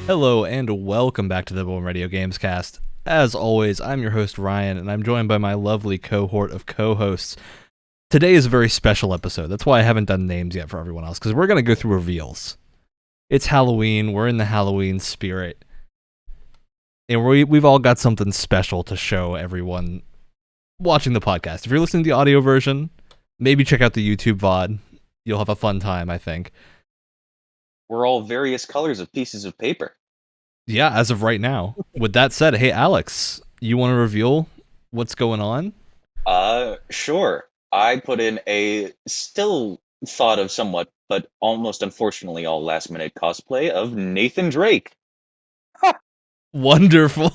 Hello and welcome back to the Boom Radio Gamescast. As always, I'm your host Ryan, and I'm joined by my lovely cohort of co-hosts. Today is a very special episode. That's why I haven't done names yet for everyone else, because we're going to go through reveals. It's Halloween, we're in the Halloween spirit, and we've all got something special to show everyone watching the podcast. If you're listening to the audio version, maybe check out the YouTube VOD. You'll have a fun time, I think. We're all various colors of pieces of paper. Yeah, as of right now. With that said, hey Alex, you want to reveal what's going on? Sure. I put in a still thought of somewhat, but almost unfortunately all last minute cosplay of Nathan Drake. Wonderful.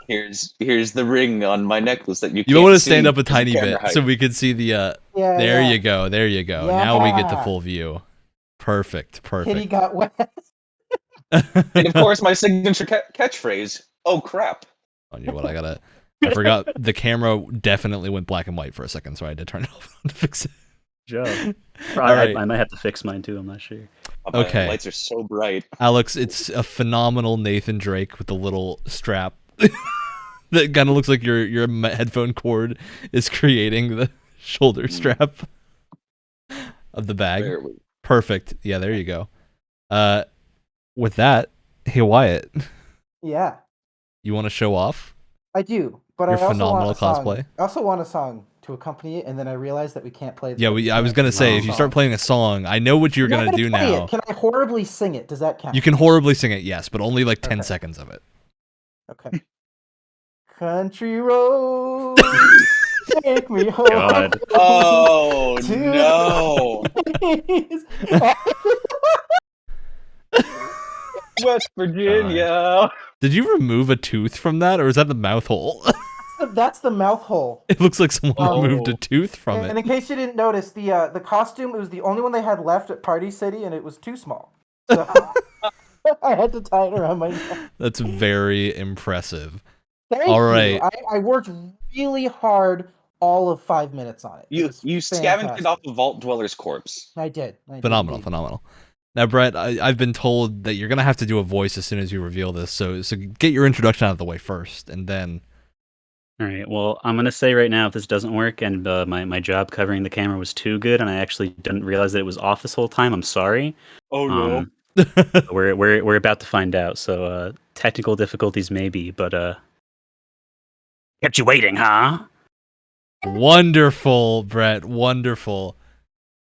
Here's the ring on my necklace that you You can't want to see stand up a because of tiny camera bit height. so we can see the there you go. Now we get the full view. Perfect. Kitty got wet. And of course my signature catchphrase, oh crap. Oh, you know what, I forgot the camera definitely went black and white for a second, so I had to turn it off to fix it. Joe. Right. I might have to fix mine too, I'm not sure. Okay. The lights are so bright. Alex, it's a phenomenal Nathan Drake with the little strap that kind of looks like your headphone cord is creating the shoulder strap of the bag. Perfect. Yeah, there you go. With that, hey Wyatt. Yeah. You want to show off? I do, but Your I also phenomenal want a song. cosplay? I also want a song to accompany it, and then I realized that we can't play. Yeah, I was gonna say if you start playing a song, I know what you're gonna do now. Can I horribly sing it? Does that count? You can horribly sing it, yes, but only like 10 seconds of it. Okay. Country road, take me home. God. Oh no. West Virginia. Did you remove a tooth from that, or is that the mouth hole? That's the mouth hole. It looks like someone removed a tooth from And it. in case you didn't notice, the costume, it was the only one they had left at Party City, and it was too small. So I had to tie it around my neck. That's very impressive. Thank All you. right. I worked really hard all of 5 minutes on it. You scavenged it off the Vault Dweller's corpse. I did. Phenomenal. Now, Brett, I've been told that you're gonna have to do a voice as soon as you reveal this, so get your introduction out of the way first, and then. All right, well, I'm going to say right now if this doesn't work and my job covering the camera was too good and I actually didn't realize that it was off this whole time, I'm sorry. Oh no. We're about to find out, so technical difficulties maybe, but kept you waiting, huh? Wonderful, Brett. Wonderful.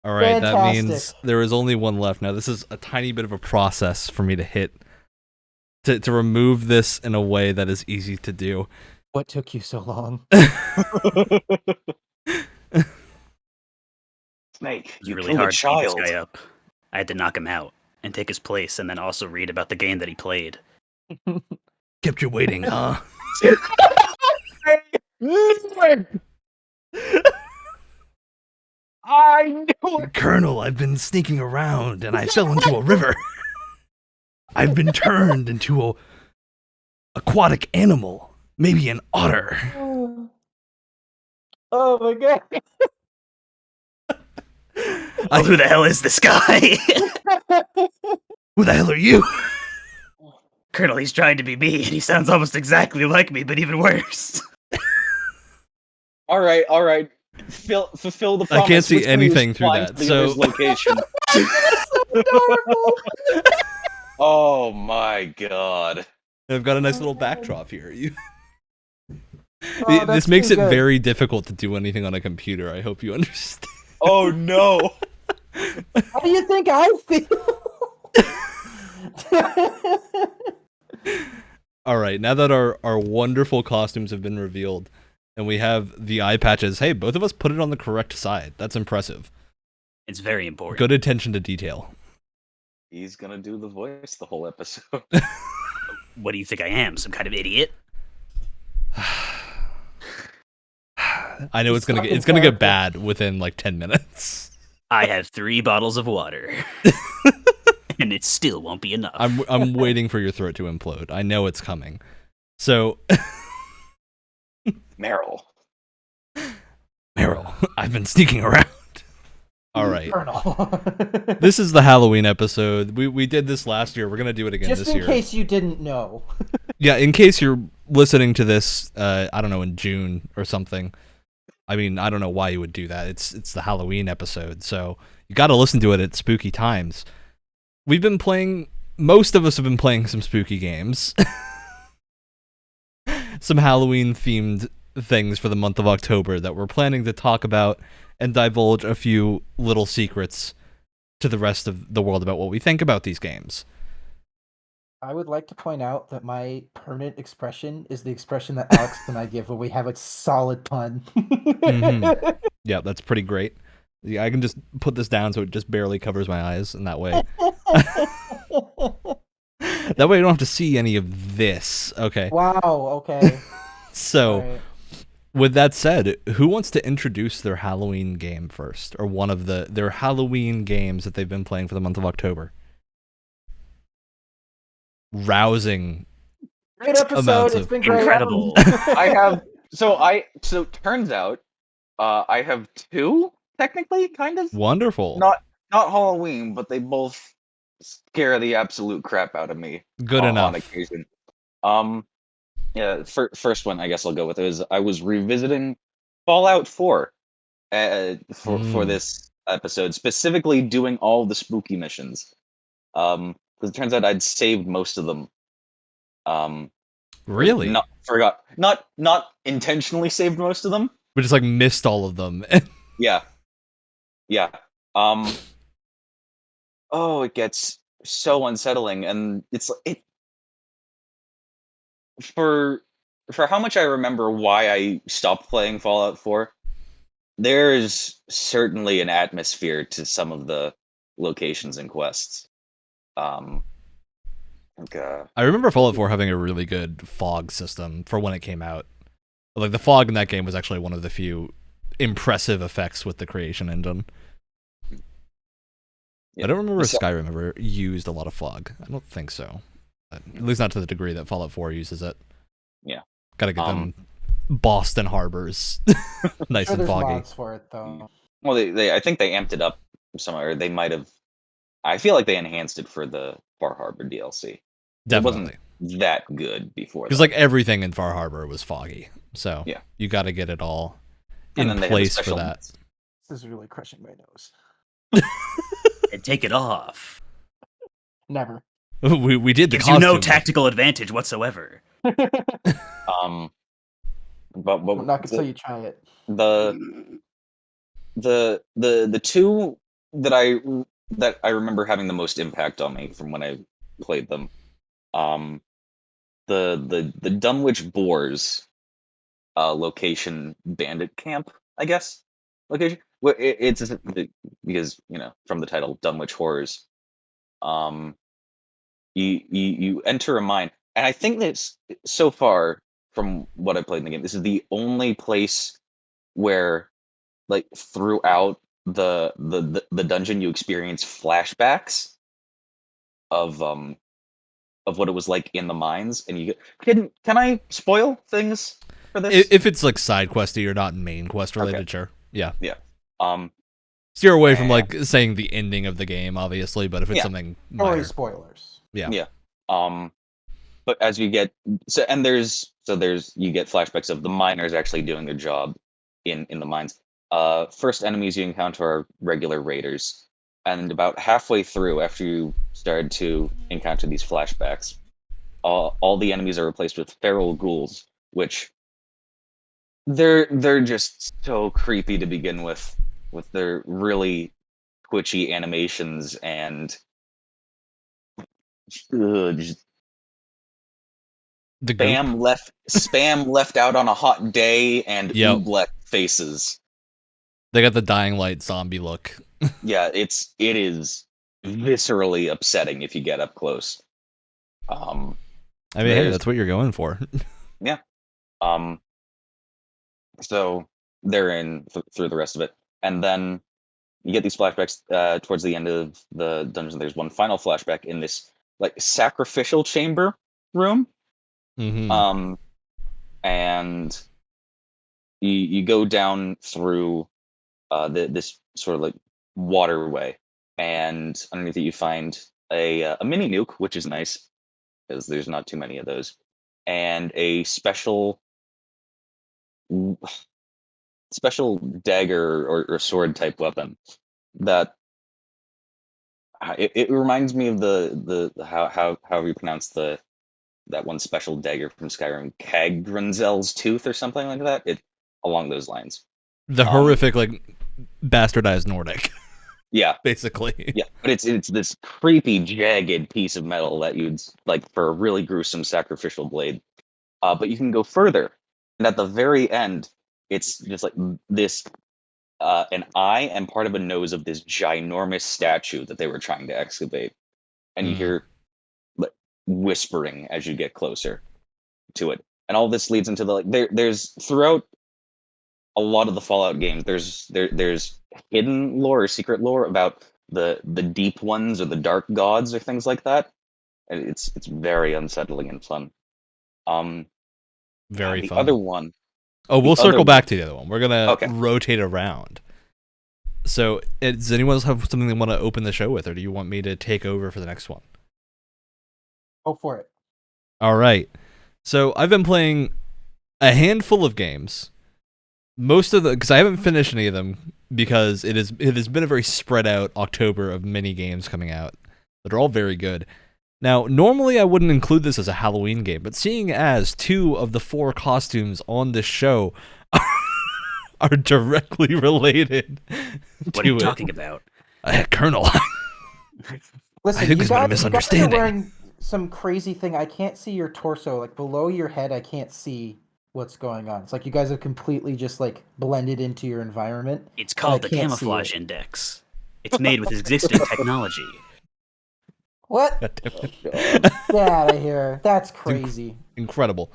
All right, Fantastic. That means there is only one left. Now, this is a tiny bit of a process for me to hit to remove this in a way that is easy to do. What took you so long? Snake, It's you really killed hard a to keep child. this guy up. I had to knock him out and take his place and then also read about the game that he played. Kept you waiting, huh? I knew it. Colonel, I've been sneaking around and I fell into a river. I've been turned into a aquatic animal, maybe an otter. Oh my god. Who the hell is this guy? Who the hell are you? Colonel, he's trying to be me, and he sounds almost exactly like me, but even worse. All right. Fulfill the promise. I can't see Which way anything was through flying that, to the so- other's location. Oh my god. I've got a nice little backdrop here. Oh, this that's makes too it good. very difficult to do anything on a computer. I hope you understand. Oh no. How do you think I feel? All right, now that our wonderful costumes have been revealed and we have the eye patches, hey, both of us put it on the correct side. That's impressive. It's very important. Good attention to detail. He's gonna do the voice the whole episode. What do you think I am? Some kind of idiot? I know it's gonna get bad within like 10 minutes. I have 3 bottles of water. And it still won't be enough. I'm waiting for your throat to implode. I know it's coming. So Meryl. I've been sneaking around. All right. Colonel. This is the Halloween episode. We did this last year. We're going to do it again Just this in year. case you didn't know. Yeah, in case you're listening to this, I don't know, in June or something. I mean, I don't know why you would do that. It's the Halloween episode, so you got to listen to it at spooky times. We've been playing, most of us have been playing some spooky games. Some Halloween-themed things for the month of October that we're planning to talk about and divulge a few little secrets to the rest of the world about what we think about these games. I would like to point out that my permanent expression is the expression that Alex and I give when we have a solid pun. Mhm. Yeah, that's pretty great. Yeah, I can just put this down so it just barely covers my eyes, and that way that way I don't have to see any of this. Okay. Wow, okay. So, Alright. with that said, who wants to introduce their Halloween game first, or one of their Halloween games that they've been playing for the month of October? Rousing. Great episode. Amounts It's of- been great. Incredible. I have so turns out I have two technically kind of Wonderful. not Halloween, but they both scare the absolute crap out of me Good enough. on occasion. Yeah, first one I guess I'll go with is I was revisiting Fallout 4 for this episode, specifically doing all the spooky missions. Because it turns out I'd saved most of them. Really? Not intentionally saved most of them. We just like missed all of them. Yeah. Oh, it gets so unsettling, and for how much I remember why I stopped playing Fallout 4. There is certainly an atmosphere to some of the locations and quests. Like, I remember Fallout 4 having a really good fog system for when it came out. Like, the fog in that game was actually one of the few impressive effects with the creation engine. yeah. I don't remember if So- Skyrim ever used a lot of fog. I don't think so. At least not to the degree that Fallout 4 uses it. Yeah. Gotta get them Boston harbors nice Sure, and there's foggy. mods for it though. Well, they I think they amped it up somewhere. Or they might have. I feel like they enhanced it for the Far Harbor DLC. Definitely. It wasn't that good before. Because that. like everything in Far Harbor was foggy. So Yeah. you gotta get it all And in then they had the place for special that. This is really crushing my nose. And take it off. Never. we did the Gives you no costume. tactical advantage whatsoever. But I'm not until you try it. the two that I remember having the most impact on me from when I played them, the Dunwich Boars location bandit camp, I guess location. Well, it's because from the title Dunwich Horrors. You enter a mine, and I think that so far from what I played in the game, this is the only place where, like, throughout the dungeon, you experience flashbacks of what it was like in the mines, and can I spoil things for this? If it's like side questy or not main quest related, Okay. sure. Yeah. Um, Steer away from like saying the ending of the game, obviously, but if it's Yeah. something Story minor. spoilers. Yeah. But as you get you get flashbacks of the miners actually doing their job in the mines. First enemies you encounter are regular raiders, and about halfway through, after you started to encounter these flashbacks, all the enemies are replaced with feral ghouls, which they're just so creepy to begin with their really twitchy animations and just The goop. spam left out on a hot day and Yep. oobleck faces. They got the Dying Light zombie look. Yeah, it is viscerally upsetting if you get up close. I mean, hey, There's- that's what you're going for. So they're in through the rest of it, and then you get these flashbacks towards the end of the dungeon. There's one final flashback in this like sacrificial chamber room. Mm-hmm. And you go down through this sort of like waterway, and underneath it you find a mini nuke, which is nice because there's not too many of those, and a special dagger or sword type weapon that it reminds me of the how you pronounce that one special dagger from Skyrim, Kagranzel's tooth or something like that. It along those lines. The horrific, like, bastardized Nordic, Yeah, basically. yeah, but it's this creepy, jagged piece of metal that you'd like for a really gruesome sacrificial blade. But you can go further, and at the very end, it's just like this an eye and part of a nose of this ginormous statue that they were trying to excavate, and you hear like whispering as you get closer to it, and all this leads into the like there's throughout a lot of the Fallout games there's hidden lore or secret lore about the deep ones or the dark gods or things like that, and it's very unsettling and fun. Very The fun. other one. Oh, we'll the other circle back one- to the other one. We're gonna Okay. rotate around. So, does anyone else have something they want to open the show with, or do you want me to take over for the next one? Go for it. All right. So I've been playing a handful of games. Most of because I haven't finished any of them because it has been a very spread out October of mini games coming out that are all very good. Now, normally I wouldn't include this as a Halloween game, but seeing as 2 of the 4 costumes on this show are directly related What are to you it. talking about? Colonel, Listen, I think you there's been a got, you guys are misunderstanding. wearing some crazy thing. I can't see your torso. Like below your head, I can't see what's going on. It's like you guys have completely just like blended into your environment. It's called I the can't see camouflage it. index. It's made with existing technology. What? God damn it. Get out of here. That's crazy. Incredible.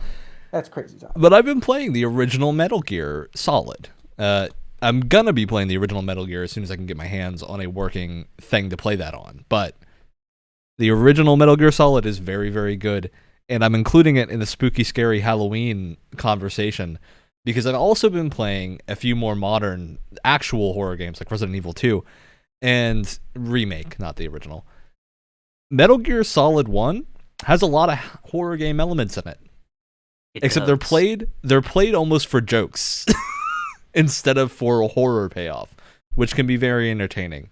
That's crazy, Tom. But I've been playing the original Metal Gear Solid. I'm gonna be playing the original Metal Gear as soon as I can get my hands on a working thing to play that on. But the original Metal Gear Solid is very, very good, and I'm including it in the spooky, scary Halloween conversation because I've also been playing a few more modern, actual horror games like Resident Evil 2 and remake, not the original. Metal Gear Solid 1 has a lot of horror game elements in it. Except they're played almost for jokes instead of for a horror payoff, which can be very entertaining.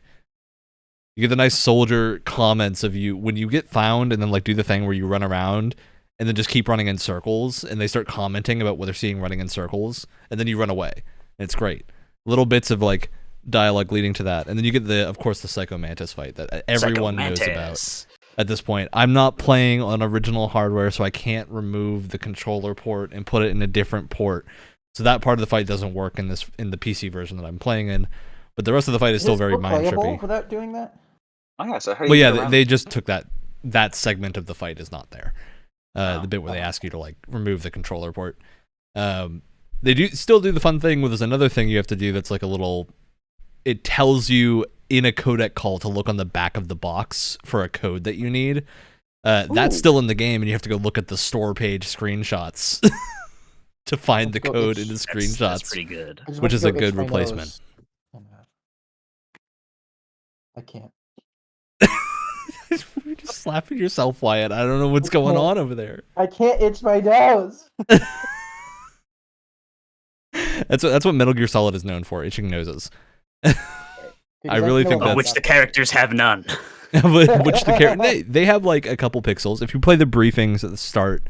You get the nice soldier comments of you when you get found and then like do the thing where you run around and then just keep running in circles and they start commenting about what they're seeing running in circles and then you run away. It's great. Little bits of like dialogue leading to that. And then you get of course the Psycho Mantis fight that everyone knows about. At this point, I'm not playing on original hardware, so I can't remove the controller port and put it in a different port. So that part of the fight doesn't work in the PC version that I'm playing in. But the rest of the fight is still very mind trippy. Without doing that? Oh yeah, so how do Well, you yeah, get around they just took that segment of the fight is not there. The bit where they ask you to like remove the controller port. They still do the fun thing where there's another thing you have to do that's like a little. It tells you in a codec call to look on the back of the box for a code that you need. That's still in the game, and you have to go look at the store page screenshots to find the code in the screenshots. That's pretty good. Which is a good replacement. I can't. You're just slapping yourself, Wyatt. I don't know what's going on over there. I can't itch my nose. That's what Metal Gear Solid is known for, itching noses. I really think Of which the characters have none. Which they have like a couple pixels. If you play the briefings at the start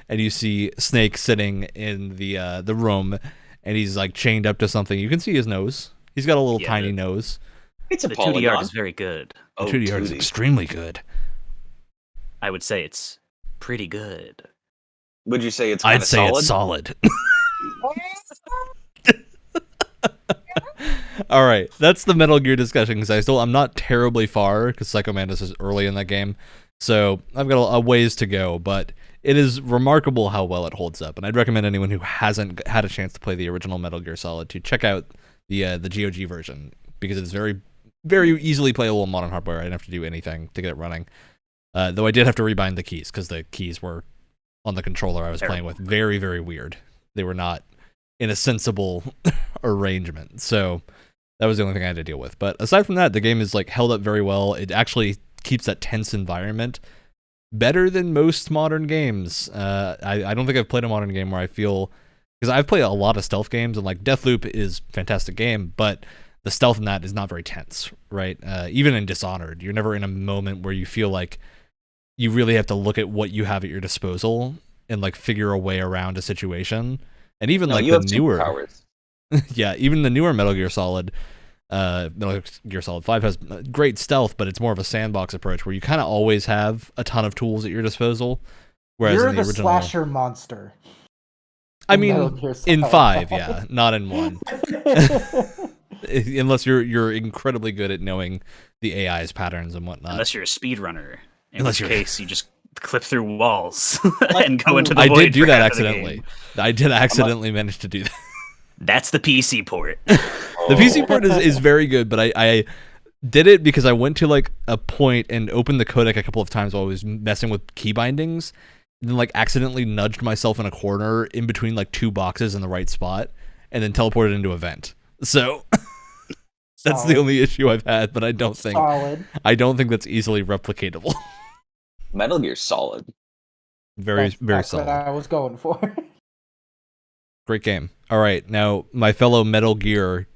and you see Snake sitting in the room and he's like chained up to something, you can see his nose. He's got a little tiny nose. It's a The polygon. 2D art is very good. The 2D art is extremely good. I would say it's pretty good. Would you say it's I'd kinda say solid? it's solid. All right, that's the Metal Gear discussion because I'm not terribly far because Psycho Mantis is early in that game, so I've got a ways to go. But it is remarkable how well it holds up, and I'd recommend anyone who hasn't had a chance to play the original Metal Gear Solid to check out the GOG version because it's very, very easily playable on modern hardware. I didn't have to do anything to get it running, though I did have to rebind the keys because the keys were on the controller I was playing with very, very weird. They were not in a sensible arrangement, so. That was the only thing I had to deal with. But aside from that, the game is like held up very well. It actually keeps that tense environment better than most modern games. I don't think I've played a modern game where I feel, because I've played a lot of stealth games, and like Deathloop is a fantastic game, but the stealth in that is not very tense, right? Even in Dishonored, you're never in a moment where you feel like you really have to look at what you have at your disposal and like figure a way around a situation. And even like the newer superpowers. yeah, even the newer Metal Gear Solid, Metal Gear Solid 5 has great stealth, but it's more of a sandbox approach where you kind of always have a ton of tools at your disposal. Whereas You're in the the original, slasher monster. I Metal mean, Gear in Solid 5, 5. yeah, not in 1. Unless you're incredibly good at knowing the AI's patterns and whatnot. Unless you're a speedrunner, in Unless which you're- case you just clip through walls and go into the I void did do for that half of the accidentally. game. I did accidentally manage to do that. That's the PC port. The PC port is very good, but I did it because I went to like a point and opened the codec a couple of times while I was messing with key bindings, and then like accidentally nudged myself in a corner in between like two boxes in the right spot, and then teleported into a vent. So that's the Solid. only issue I've had, but I don't think that's easily replicatable. Metal Gear Solid. Very That's solid. what I was going for. Great game. All right, now my fellow Metal Gear.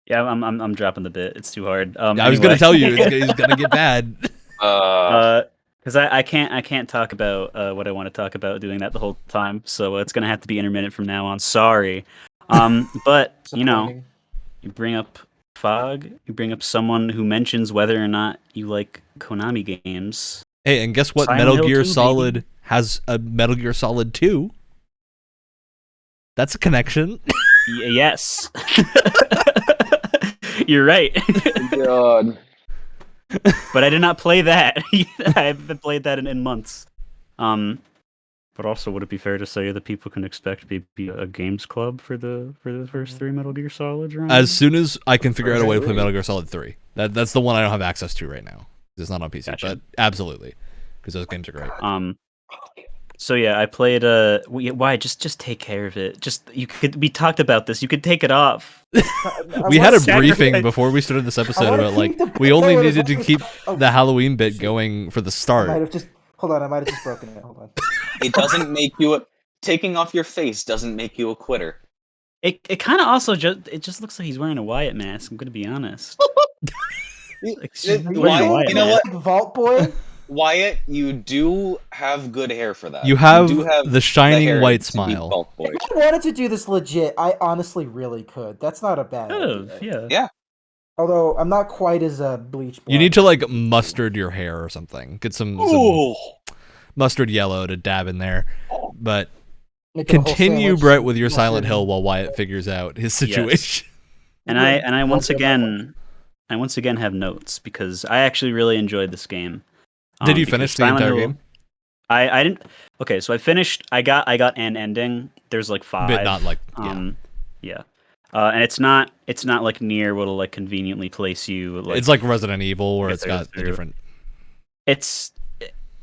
Yeah, I'm dropping the bit. It's too hard. I was gonna tell you it's gonna get bad. Because I can't talk about what I want to talk about doing that the whole time. So it's gonna have to be intermittent from now on. Sorry. But Disappointing. you bring up Fog. You bring up someone who mentions whether or not you like Konami games. Hey, and guess what? Silent Metal Hill Gear 2, Solid baby. has a Metal Gear Solid 2. That's a connection. Yes. You're right. God. But I did not play that. I haven't played that in months. But also, would it be fair to say that people can expect maybe a games club for the first 3 Metal Gear Solids? Right? As soon as I can figure out a way to play Metal Gear Solid 3. That's the one I don't have access to right now. It's not on PC, Gotcha. but absolutely, because those games are great. So yeah, I played. Why? Just take care of it. We talked about this. You could take it off. We had a Saturday. briefing before we started this episode wanna about like keep the we only players needed to on keep the- the Halloween bit going for the I might start. have just hold on. I might have just broken it. Hold on. It doesn't make you taking off your face doesn't make you a quitter. It kind of also just looks like he's wearing a Wyatt mask. I'm gonna be honest. Like, she's Wyatt, wearing a Wyatt you know mask. what? Vault Boy. Wyatt, you do have good hair for that. You have do have the shining hair white to be smile. Vault Boy. If I wanted to do this legit, I honestly really could. That's not a bad Could've, idea. yeah. Although I'm not quite as bleach blonde. You need to like mustard your hair or something. Get some Ooh. mustard yellow to dab in there. But Make it a whole continue, sandwich, Brett, with your mustard Silent and- Hill while Wyatt figures out his situation. And I once again have notes because I actually really enjoyed this game. Did you because finish the Silent entire Hill- game? I didn't. Okay, so I finished. I got an ending. There's like 5. But not like yeah. Yeah. And it's not like near what'll like conveniently place you. Like, It's like Resident Evil where get it's there got the through. different. It's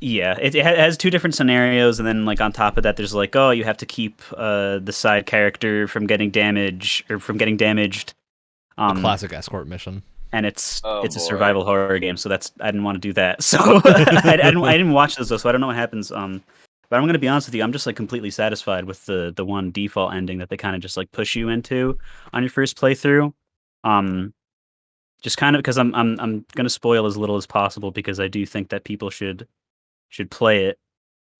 yeah. It has 2 different scenarios, and then like on top of that, there's like you have to keep the side character from getting damaged. The classic escort mission. And it's Oh, a boy. survival horror game, so I didn't want to do that. So I didn't watch this though, so I don't know what happens. But I'm gonna be honest with you, I'm just like completely satisfied with the one default ending that they kind of just like push you into on your first playthrough. Just kind of because I'm gonna spoil as little as possible because I do think that people should play it.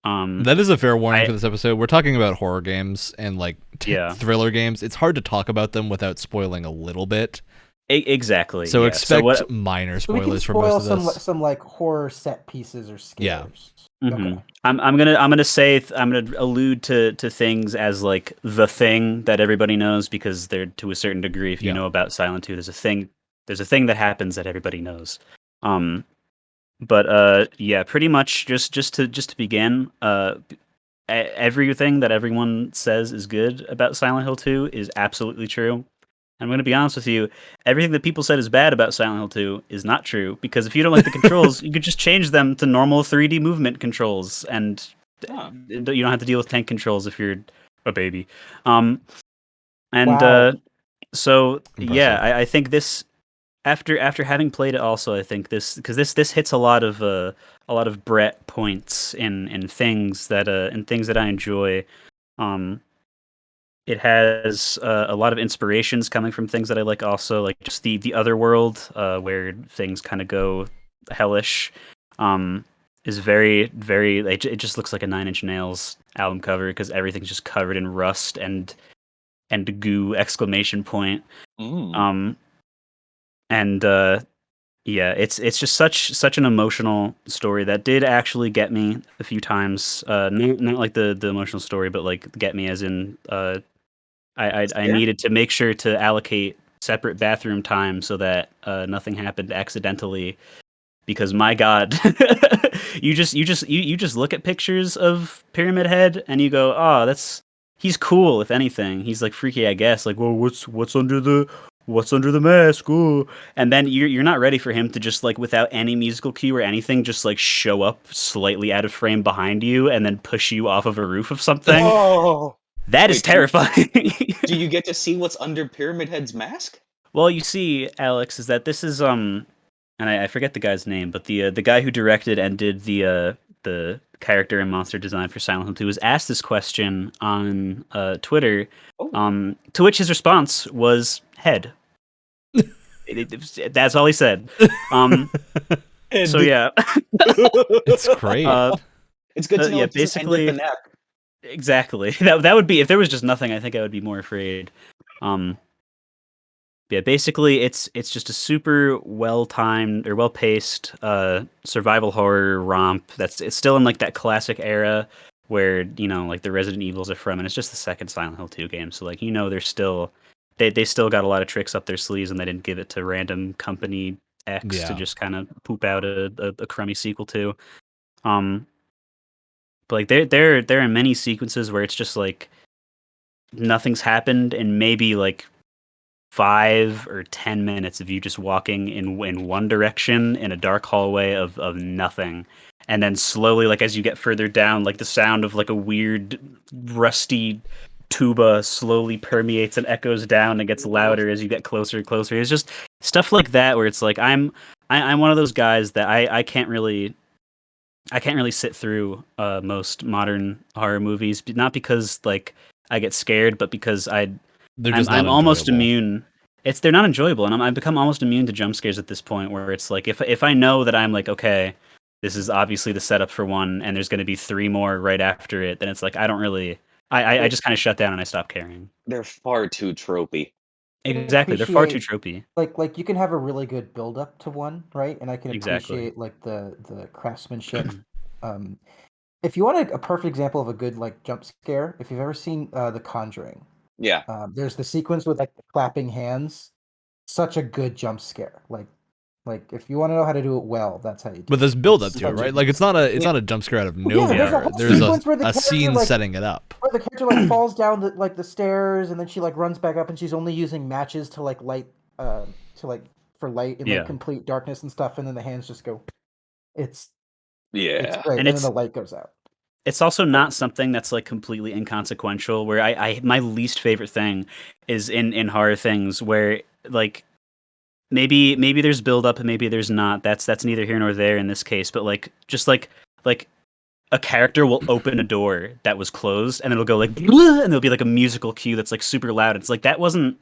That is a fair warning I- for this episode. We're talking about horror games and like Yeah. thriller games. It's hard to talk about them without spoiling a little bit. Exactly. So yeah. expect what- minor So we can spoilers for spoil most of this. some like horror set pieces or scares. Yeah. Mhm. Okay. I'm gonna say I'm gonna allude to things as like the thing that everybody knows because they're to a certain degree. If you Yeah. know about Silent 2, there's a thing that happens that everybody knows. But yeah, pretty much just to begin, everything that everyone says is good about Silent Hill 2 is absolutely true. I'm going to be honest with you. Everything that people said is bad about Silent Hill 2 is not true because if you don't like the controls, you could just change them to normal 3D movement controls, and you don't have to deal with tank controls if you're a baby. And Wow. So yeah, Impressive. I think this after having played it also, I think this hits a lot of Brett points in things that I enjoy. Um, it has a lot of inspirations coming from things that I like also, like just the other world where things kind of go hellish. Um, is very it just looks like a Nine Inch Nails album cover because everything's just covered in rust and goo exclamation point. Mm. Um, and yeah, it's just such an emotional story that did actually get me a few times. Not like the emotional story, but like get me as in I Yeah. needed to make sure to allocate separate bathroom time so that nothing happened accidentally. Because my God, you just look at pictures of Pyramid Head and you go, oh, he's cool. If anything, he's like freaky, I guess. Like, well, what's under the mask? Ooh. And then you're not ready for him to just like without any musical cue or anything, just like show up slightly out of frame behind you and then push you off of a roof of something. Oh, That is wait. terrifying. Do you get to see what's under Pyramid Head's mask? Well, you see, Alex, is that this is and I forget the guy's name, but the guy who directed and did the character and monster design for Silent Hill 2 was asked this question on Twitter, Oh. to which his response was head. That's all he said. So yeah, It's great. It's good to know yeah, it doesn't end at the basically, neck. exactly. That would be if there was just nothing. I think I would be more afraid. Um, Yeah, basically it's just a super well timed or well paced survival horror romp it's still in like that classic era where, like the Resident Evils are from, and it's just the second Silent Hill 2 game. So like, they're still they still got a lot of tricks up their sleeves, and they didn't give it to random company X to Yeah. just kind of poop out a crummy sequel to. Um but like there are many sequences where it's just like nothing's happened and maybe like 5 or 10 minutes of you just walking in one direction in a dark hallway of nothing, and then slowly, like as you get further down, like the sound of like a weird rusty tuba slowly permeates and echoes down and gets louder as you get closer and closer. It's just stuff like that where it's like I'm one of those guys that I can't really sit through most modern horror movies, not because like I get scared, but because They're I'm just not I'm almost enjoyable. immune. They're not enjoyable, and I've become almost immune to jump scares at this point. Where it's like if I know that I'm like, okay, this is obviously the setup for one, and there's going to be three more right after it, then it's like I don't really. I just kind of shut down and I stop caring. They're far too tropey. can Exactly, they're far too appreciate tropey. like you can have a really good build up to one, right? And I can Exactly. appreciate like the craftsmanship. Um, if you want a perfect example of a good like jump scare, if you've ever seen The Conjuring, Yeah. there's the sequence with like the clapping hands. Such a good jump scare. Like if you want to know how to do it well, that's how you do But it. there's build up It's to it, such a right? good Like it's not a Yeah. jump scare out of Well, yeah, there's a nowhere. whole There's sequence where the a character scene like setting it up. where the character like falls down the stairs and then she like runs back up and she's only using matches to like light to like for light in like Yeah. complete darkness and stuff, and then the hands just go. It's Yeah. great, And and then the light goes out. it's also not something that's like completely inconsequential. Where I my least favorite thing is in horror things where like maybe there's build up and maybe there's not. That's neither here nor there in this case. But like just like a character will open a door that was closed and it'll go like "Blah," and there'll be like a musical cue that's like super loud. It's like that wasn't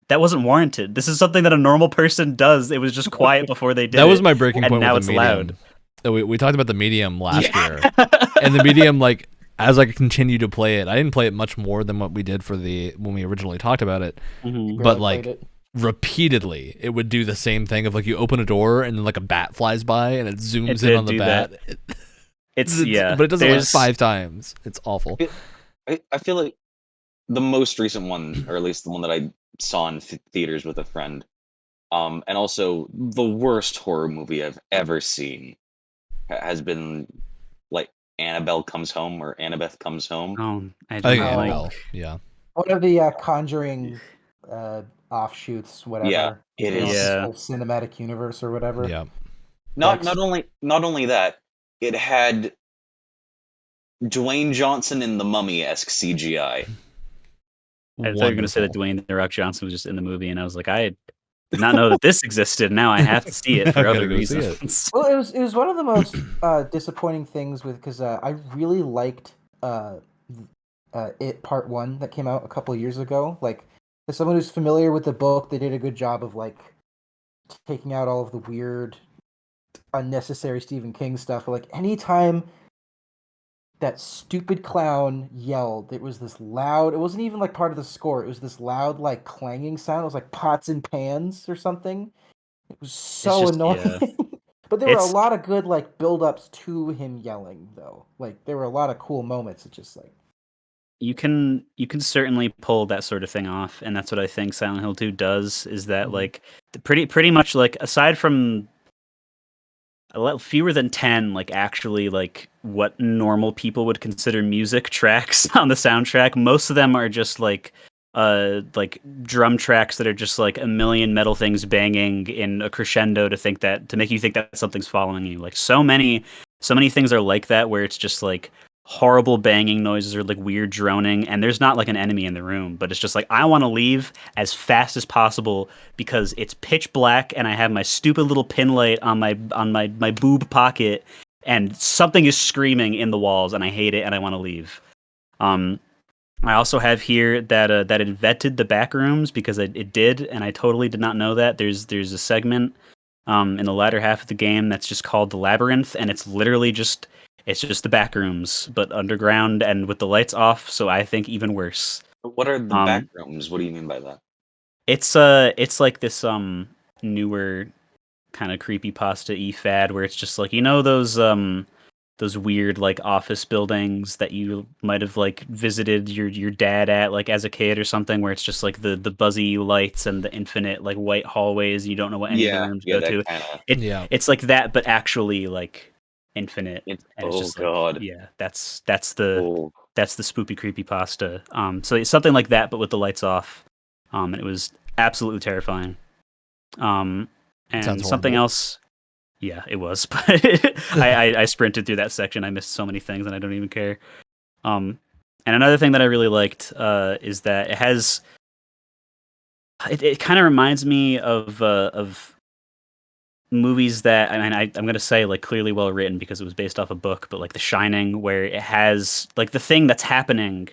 warranted. This is something that a normal person does. It was just quiet before they did That was it, my breaking and point now with it's the loud. medium. We talked about the medium last year, Yeah. and the medium, like as I continued to play it, I didn't play it much more than what we did for when we originally talked about it. Mhm. But Barely like played it. repeatedly, it would do the same thing of like you open a door and then like a bat flies by and it zooms It in did on the do bat. that. It's yeah. But it does it like There's 5 times. It's awful. I feel like the most recent one, or at least the one that I saw in theaters with a friend, and also the worst horror movie I've ever seen, has been like Annabelle Comes Home or Annabeth Comes Home. I I do think not like. Annabelle. Yeah. One of the Conjuring offshoots, Yeah, whatever. it They all have this Yeah. whole cinematic universe or whatever. Yeah. Not That's- not only that, it had Dwayne Johnson in the Mummy-esque CGI. I thought you were going to say that Wonderful. Dwayne The Rock Johnson was just in the movie, and I was like, I did not know that this existed. Now I have to see it Now for I gotta other go see it. reasons. Well, it was one of the most disappointing things because I really liked It Part One that came out a couple of years ago. Like, as someone who's familiar with the book, they did a good job of like taking out all of the weird, unnecessary Stephen King stuff. But, like, anytime that stupid clown yelled, it was this loud. It wasn't even like part of the score. It was this loud, like clanging sound. It was like pots and pans or something. It was It's so just annoying. But there were a it's lot of good like build-ups to him yelling though. Like there were a lot of cool moments. It's just like you can certainly pull that sort of thing off, and that's what I think Silent Hill 2 does. Is that Mhm. like pretty much like aside from fewer than 10 like actually like what normal people would consider music tracks on the soundtrack, most of them are just like drum tracks that are just like a million metal things banging in a crescendo to make you think that something's following you. Like so many things are like that, where it's just like horrible banging noises or like weird droning, and there's not like an enemy in the room, but it's just like I want to leave as fast as possible because it's pitch black and I have my stupid little pin light on my boob pocket, and something is screaming in the walls, and I hate it, and I want to leave. Um, I also have here that it vetted the back rooms because it did, and I totally did not know that. There's a segment in the latter half of the game that's just called the Labyrinth, and it's just the back rooms, but underground and with the lights off. So I think even worse. What are the back Um, rooms? What do you mean by that? it's like this newer kind of creepy pasta fad where it's just like those weird like office buildings that you might have like visited your dad at like as a kid or something, where it's just like the buzzy lights and the infinite like white hallways, you don't know what any of the Yeah, rooms yeah, go that to. kind of. Yeah. It's like that, but actually like infinite, and it's Oh just like, God. yeah, that's the Oh, spoopy creepy pasta. So it's something like that, but with the lights off. And it was absolutely terrifying. Um, Sounds and something horrible. else. Yeah, it was, but I sprinted through that section. I missed so many things, and I don't even care. Um, and another thing that I really liked is that it kind of reminds me of movies that, I mean, I'm gonna say like clearly well written because it was based off a book, but like The Shining, where it has like the thing that's happening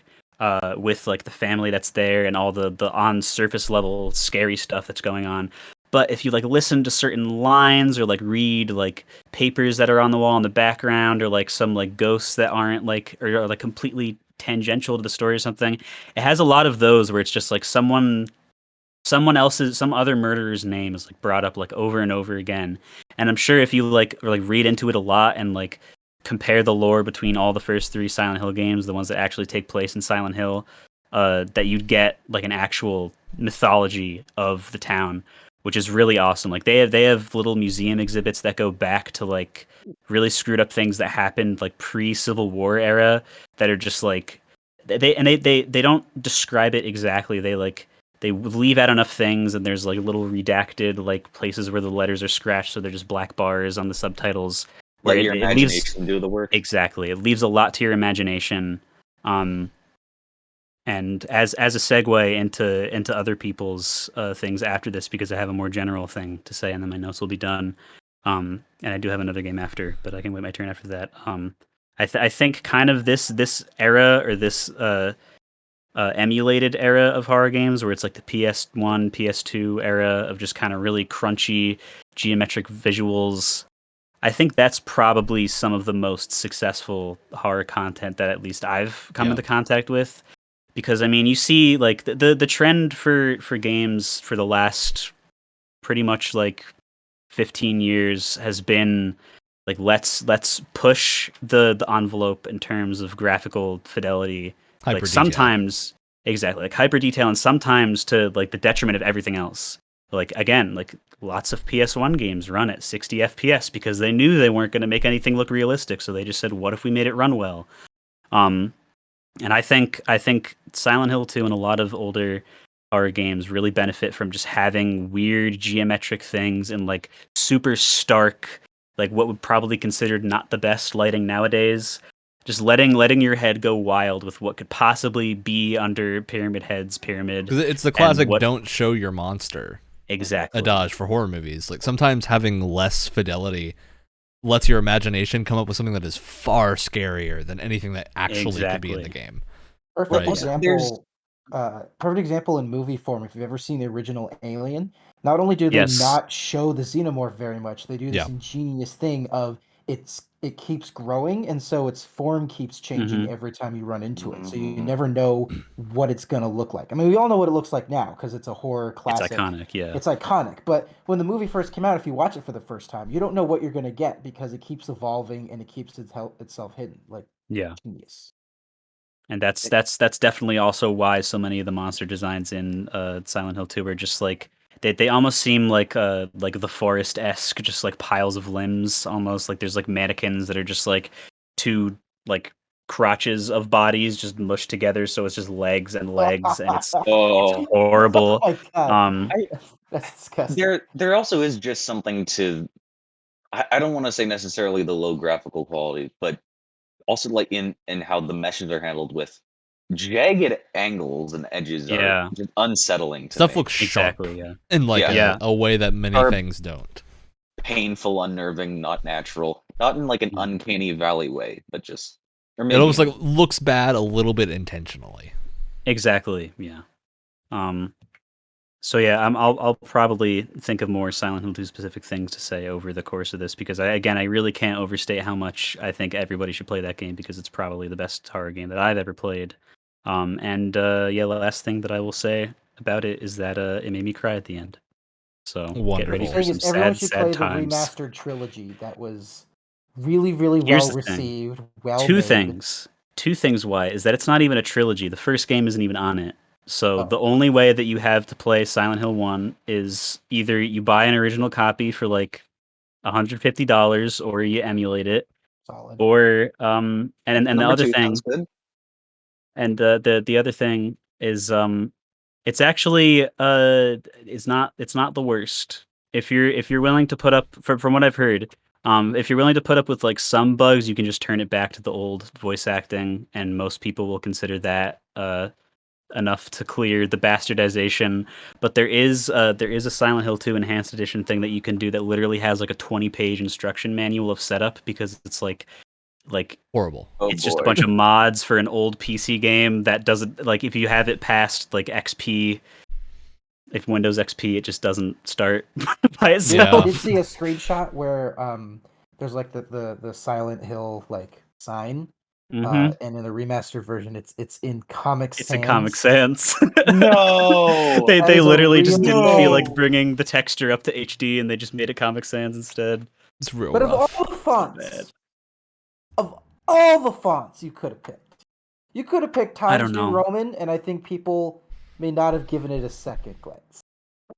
with like the family that's there and all the on surface level scary stuff that's going on. But if you like listen to certain lines or like read like papers that are on the wall in the background, or like some like ghosts that aren't like or are like completely tangential to the story or something, it has a lot of those where it's just like some other murderer's name is like brought up like over and over again. And I'm sure if you like or like read into it a lot and like compare the lore between all the first three Silent Hill games, the ones that actually take place in Silent Hill, that you'd get like an actual mythology of the town, which is really awesome. Like they have little museum exhibits that go back to like really screwed up things that happened like pre-Civil War era, that are just like they don't describe it exactly. They leave out enough things, and there's like little redacted like places where the letters are scratched, so they're just black bars on the subtitles, where let it, your it leaves imagination do the work. exactly, it leaves a lot to your imagination. um and as a segue into other people's things after this, because I have a more general thing to say, and then my notes will be done. And I do have another game after, but I can wait my turn after that. I think kind of this era, or this emulated era of horror games, where it's like the PS1, PS2 era of just kind of really crunchy geometric visuals. I think that's probably some of the most successful horror content that at least I've come Yeah. into contact with. Because I mean, you see like the trend for games for the last pretty much like 15 years has been like let's push the envelope in terms of graphical fidelity, like Hyper detail. sometimes exactly like hyper detail, and sometimes to like the detriment of everything else. Like again, like lots of PS1 games run at 60 FPS because they knew they weren't going to make anything look realistic, so they just said, what if we made it run well? um and I think Silent Hill 2 and a lot of older horror games really benefit from just having weird geometric things and like super stark, like what would probably considered not the best lighting nowadays. Just letting your head go wild with what could possibly be under Pyramid Head's pyramid. Because it's the and classic what don't show your monster exactly adage for horror movies. Like sometimes having less fidelity lets your imagination come up with something that is far scarier than anything that actually could be in the game. Perfect Right. example. Perfect example in movie form. If you've ever seen the original Alien, not only do they Yes. not show the xenomorph very much, they do this Yeah. ingenious thing of it keeps growing, and so its form keeps changing every time you run into it. So you never know what it's gonna look like. I mean, we all know what it looks like now because it's a horror classic. It's iconic, yeah. It's iconic. But when the movie first came out, if you watch it for the first time, you don't know what you're gonna get because it keeps evolving and it keeps itself hidden. Like Yeah. genius. And that's definitely also why so many of the monster designs in Silent Hill 2 are just like they almost seem like the Forest-esque, just like piles of limbs almost. Like there's like mannequins that are just like two like crotches of bodies just mushed together, so it's just legs and it's Oh, horrible. Oh my God. I, That's disgusting. there also is just something to. I don't want to say necessarily the low graphical quality, but also like in how the meshes are handled with jagged angles and edges are Yeah. just unsettling to Stuff me. looks sharp Exactly, yeah. in like Yeah. a way that many Sharp. things don't. Painful, unnerving, not natural, not in like an uncanny valley way, but just or It maybe almost like looks bad a little bit intentionally. Exactly, yeah. So yeah, I'll probably think of more Silent Hill 2 specific things to say over the course of this because I really can't overstate how much I think everybody should play that game because it's probably the best horror game that I've ever played. The last thing that I will say about it is that it made me cry at the end. So get ready Wonderful. for Thing some is, everyone sad, should play sad the times. remastered trilogy that was really, really Here's well the thing. received, well Two made. things. Two things why is that it's not even a trilogy. The first game isn't even on it. So Oh. the only way that you have to play Silent Hill 1 is either you buy an original copy for like $150 or you emulate it. Solid. Or and the number other two thing sounds good. and the other thing is it's actually it's not the worst. If you're willing to put up from what I've heard, if you're willing to put up with like some bugs, you can just turn it back to the old voice acting, and most people will consider that enough to clear the bastardization. But there is a Silent Hill 2 Enhanced Edition thing that you can do that literally has like a 20-page instruction manual of setup because it's like Horrible. Oh it's boy. just a bunch of mods for an old PC game that doesn't like if you have it past like XP, if Windows XP, it just doesn't start by I itself. did see a screenshot where there's like the Silent Hill like sign. Mm-hmm. And in the remastered version it's in Comic It's Sans. in Comic Sans. No. they That they is a literally just real didn't feel shame. like bringing the texture up to HD, and they just made it Comic Sans instead. It's real But of rough. all the fonts, bad. of all the fonts you could have picked I Times don't New know. Roman, and I think people may not have given it a second glance.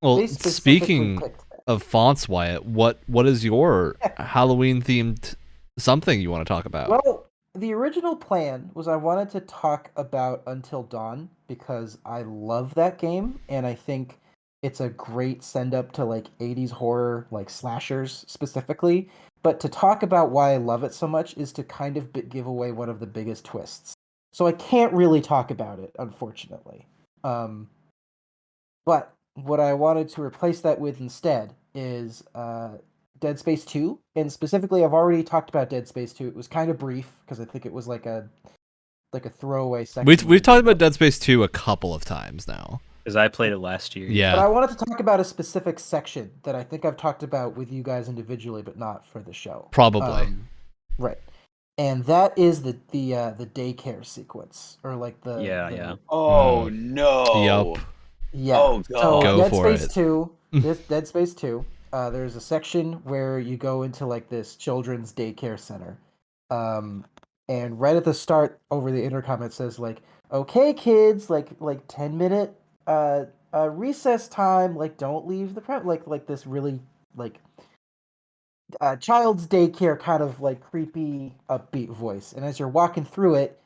Well, They specifically speaking picked that. of fonts, Wyatt, what is your Halloween themed something you want to talk about? Well, the original plan was I wanted to talk about Until Dawn because I love that game and I think it's a great send up to like 80s horror, like slashers specifically. But to talk about why I love it so much is to kind of give away one of the biggest twists. So I can't really talk about it, unfortunately. But what I wanted to replace that with instead is Dead Space 2. And specifically, I've already talked about Dead Space 2. It was kind of brief because I think it was like a throwaway section. We've talked about Dead Space 2 a couple of times now. Because I played it last year. But Yeah. I wanted to talk about a specific section that I think I've talked about with you guys individually, but not for the show. Probably. Right. And that is the daycare sequence, or like the Yeah. Oh no. Yup. Yeah. Oh, So God. Go Dead for Space it. 2. Dead Space 2. There's a section where you go into like this children's daycare center. And right at the start over the intercom it says like, "Okay kids, like 10-minute recess time, like don't leave the like this really like child's daycare kind of like creepy upbeat voice. And as you're walking through it,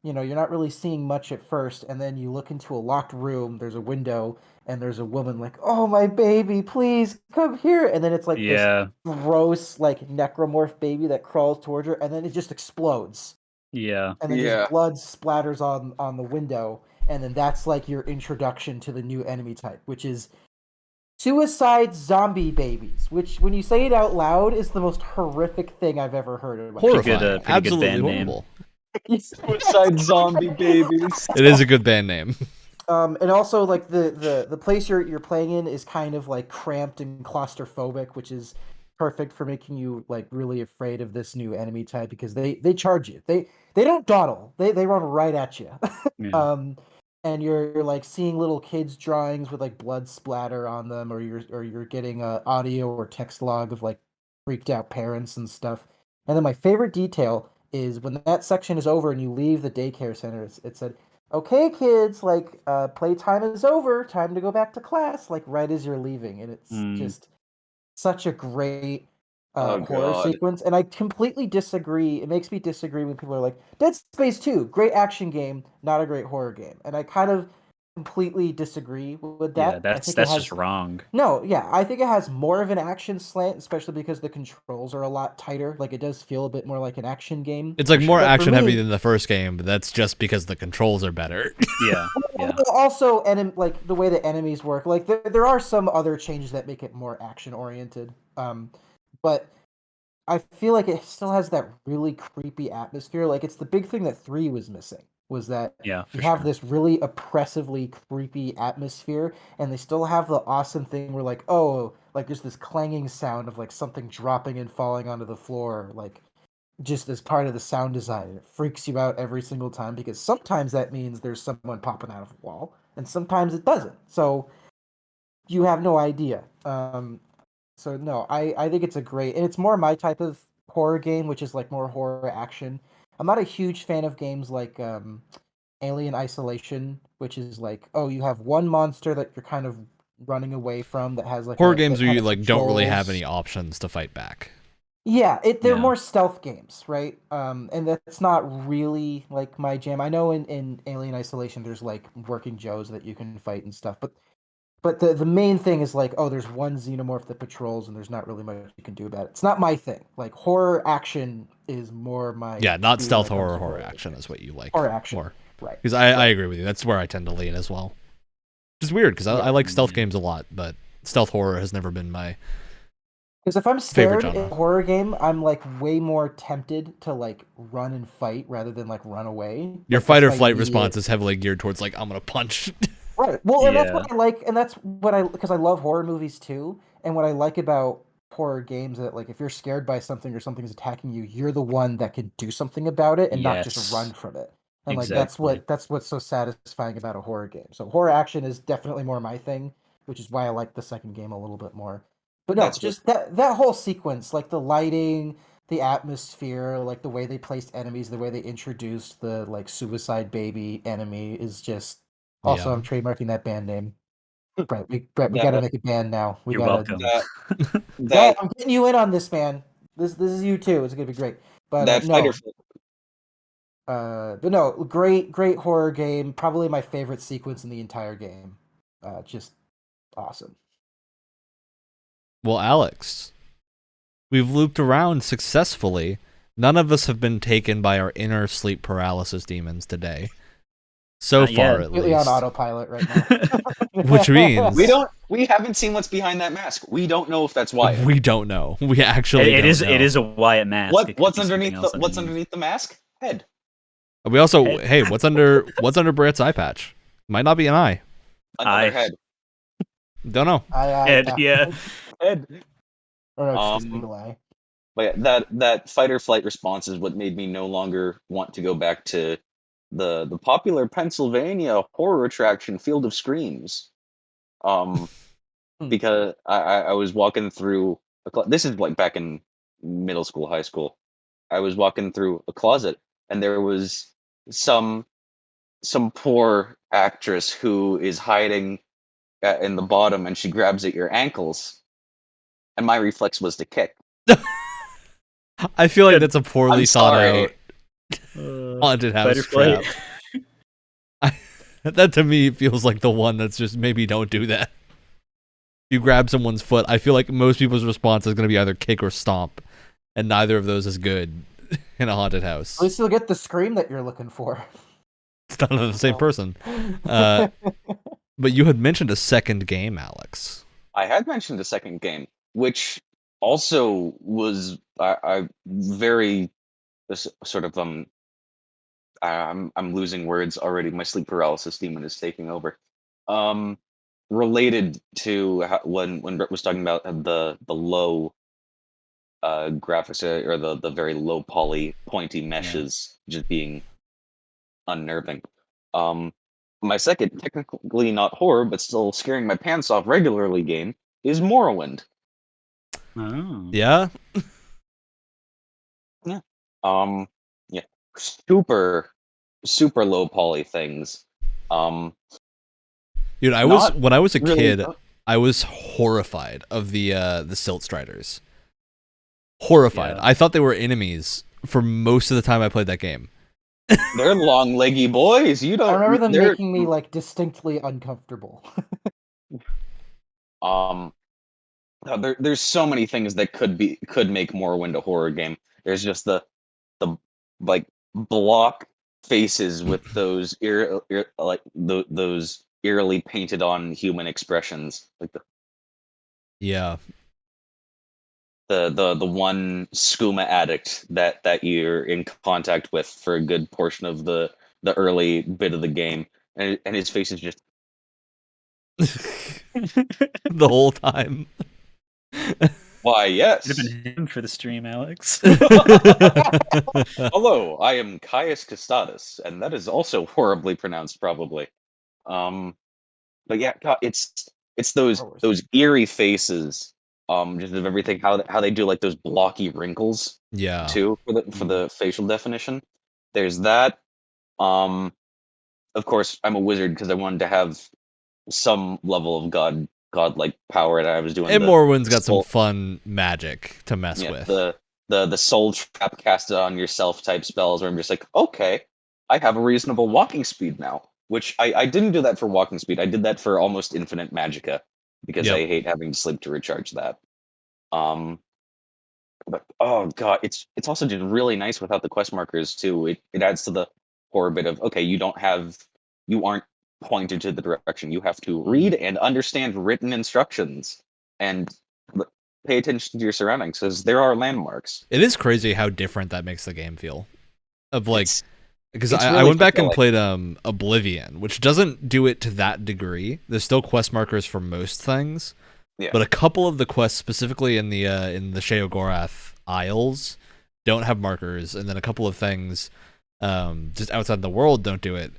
you know, you're not really seeing much at first, and then you look into a locked room, there's a window, and there's a woman like, "Oh, my baby, please come here." And then it's like this Yeah. gross, like necromorph baby that crawls towards her, and then it just explodes. Yeah. and then Yeah. just blood splatters on the window, and then that's like your introduction to the new enemy type, which is suicide zombie babies, which when you say it out loud is the most horrific thing I've ever heard in my Horrifying. pretty good Absolutely band name. horrible. Suicide zombie babies. It is a good band name. And also like the place you're playing in is kind of like cramped and claustrophobic, which is perfect for making you like really afraid of this new enemy type because they charge you. They don't dawdle. They run right at you. Yeah. And you're like seeing little kids drawings with like blood splatter on them, or you're getting a audio or text log of like freaked out parents and stuff. And then my favorite detail is when that section is over and you leave the daycare center, it said, "Okay, kids, like playtime is over. Time to go back to class." Like right as you're leaving, and it's just such a great Oh, horror God. sequence. And I completely disagree. It makes me disagree when people are like, "Dead Space 2, great action game, not a great horror game." And I kind of completely disagree with that. Yeah, I that's think it has just wrong. no, yeah, I think it has more of an action slant, especially because the controls are a lot tighter. Like it does feel a bit more like an action game. It's like for more sure. But for action heavy me- than the first game, but that's just because the controls are better. Yeah. Yeah. Also, like the way the enemies work, like there are some other changes that make it more action oriented. But I feel like it still has that really creepy atmosphere. Like it's the big thing that 3 was missing, was that Yeah, you for have sure. this really oppressively creepy atmosphere, and they still have the awesome thing where like, oh, like there's this clanging sound of like something dropping and falling onto the floor, like just as part of the sound design. It freaks you out every single time because sometimes that means there's someone popping out of a wall, and sometimes it doesn't. So you have no idea. So no, I think it's a great, and it's more my type of horror game, which is like more horror action. I'm not a huge fan of games like Alien Isolation, which is like, oh, you have one monster that you're kind of running away from that has like Horror that games where kind you of like don't really have controls. any options to fight back. Yeah, they're Yeah. more stealth games, right? And that's not really like my jam. I know in Alien Isolation there's like working Joes that you can fight and stuff, but the main thing is like, oh, there's one xenomorph that patrols and there's not really much you can do about it. It's not my thing. Like horror action is more my Yeah, not speed stealth when it comes horror, to horror action games. is what you like. Horror action, more. right? Because I agree with you. That's where I tend to lean as well. Which is weird because I like stealth games a lot, but stealth horror has never been my Because if I'm favorite scared in genre. a horror game, I'm like way more tempted to like run and fight rather than like run away. Your Like, fight or that's my flight immediate- response is heavily geared towards like I'm gonna punch. Right. Well, and that's Yeah. what I like, and that's what I because I love horror movies too. And what I like about horror games that like if you're scared by something or something's attacking you, you're the one that can do something about it and not just Yes. run from it. And like Exactly. that's what's so satisfying about a horror game. So horror action is definitely more my thing, which is why I like the second game a little bit more. But no, That's what- just that whole sequence, like the lighting, the atmosphere, like the way they placed enemies, the way they introduced the like suicide baby enemy is just also, Yeah. I'm trademarking that band name. Brett, we got to That- make a band now. We You're gotta, welcome. That Yeah, I'm getting you in on this, man. This is you too. It's gonna be great. But that no, fighter flight. but no, great horror game. Probably my favorite sequence in the entire game. Just awesome. Well, Alex, we've looped around successfully. None of us have been taken by our inner sleep paralysis demons today. So Not far, yet. at Completely on least. autopilot right now. Which means We haven't seen what's behind that mask. We don't know if that's Wyatt. we don't know. We actually It don't is know. it is a Wyatt mask. It could What's be something underneath else what's underneath the mask? Head. We also Head. hey, what's under Brett's eye patch? Might not be an eye. Another Eye. head. Don't know. Head, yeah. Head. Or no, it's just a Um, single eye. But yeah, that fight or flight response is what made me no longer want to go back to the popular Pennsylvania horror attraction Field of Screams. Because I was walking through this is like back in middle school, high school. I was walking through a closet and there was some poor actress who is hiding in the bottom and she grabs at your ankles and my reflex was to kick. I feel like Good. that's a poorly I'm thought sorry. out haunted Fight house or flight. trap. That to me feels like the one that's just maybe don't do that. You grab someone's foot. I feel like most people's response is going to be either kick or stomp, and neither of those is good. in a haunted house. At least you'll get the scream that you're looking for. It's not the same person. But you had mentioned a second game, Alex. I had mentioned a second game, which also was I very sort of I'm losing words already. My sleep paralysis demon is taking over. Related to when Brett was talking about the low graphics or the very low poly pointy meshes just being unnerving. My second, technically not horror, but still scaring my pants off regularly game is Morrowind. Oh. Yeah? Yeah. Yeah. Super low poly things. Dude, Not when I was a really- kid, I was horrified of the Silt Striders. Horrified. Yeah. I thought they were enemies for most of the time I played that game. They're long leggy boys. You don't I remember them they're- making me like distinctly uncomfortable. There's so many things that could make Morrowind a horror game. There's just the like block faces with those those eerily painted on human expressions, like Yeah. the one skooma addict that you're in contact with for a good portion of the early bit of the game, and his face is just The whole time. why yes. Should have been him for the stream, Alex. Hello, I am Caius Custatus, and that is also horribly pronounced, probably. But yeah, God, it's those eerie faces, just of everything. How they do like those blocky wrinkles Yeah. too for the facial definition. There's that. Of course, I'm a wizard because I wanted to have some level of godlike power, and I was doing. And Morrowind's got some soul- fun magic to mess yeah, with. the soul trap casted on yourself type spells, where I'm just like, okay, I have a reasonable walking speed now. Which I didn't do that for walking speed. I did that for almost infinite magicka because Yep. I hate having to sleep to recharge that. But oh god, it's also just really nice without the quest markers too. It adds to the horror bit of okay, you aren't pointed to the direction. You have to read and understand written instructions and pay attention to your surroundings because there are landmarks. It is crazy how different that makes the game feel. Of like, because it's I really went back and fulfilling. played Oblivion, which doesn't do it to that degree. There's still quest markers for most things, Yeah. but a couple of the quests, specifically in the Sheogorath Isles, don't have markers, and then a couple of things just outside the world don't do it,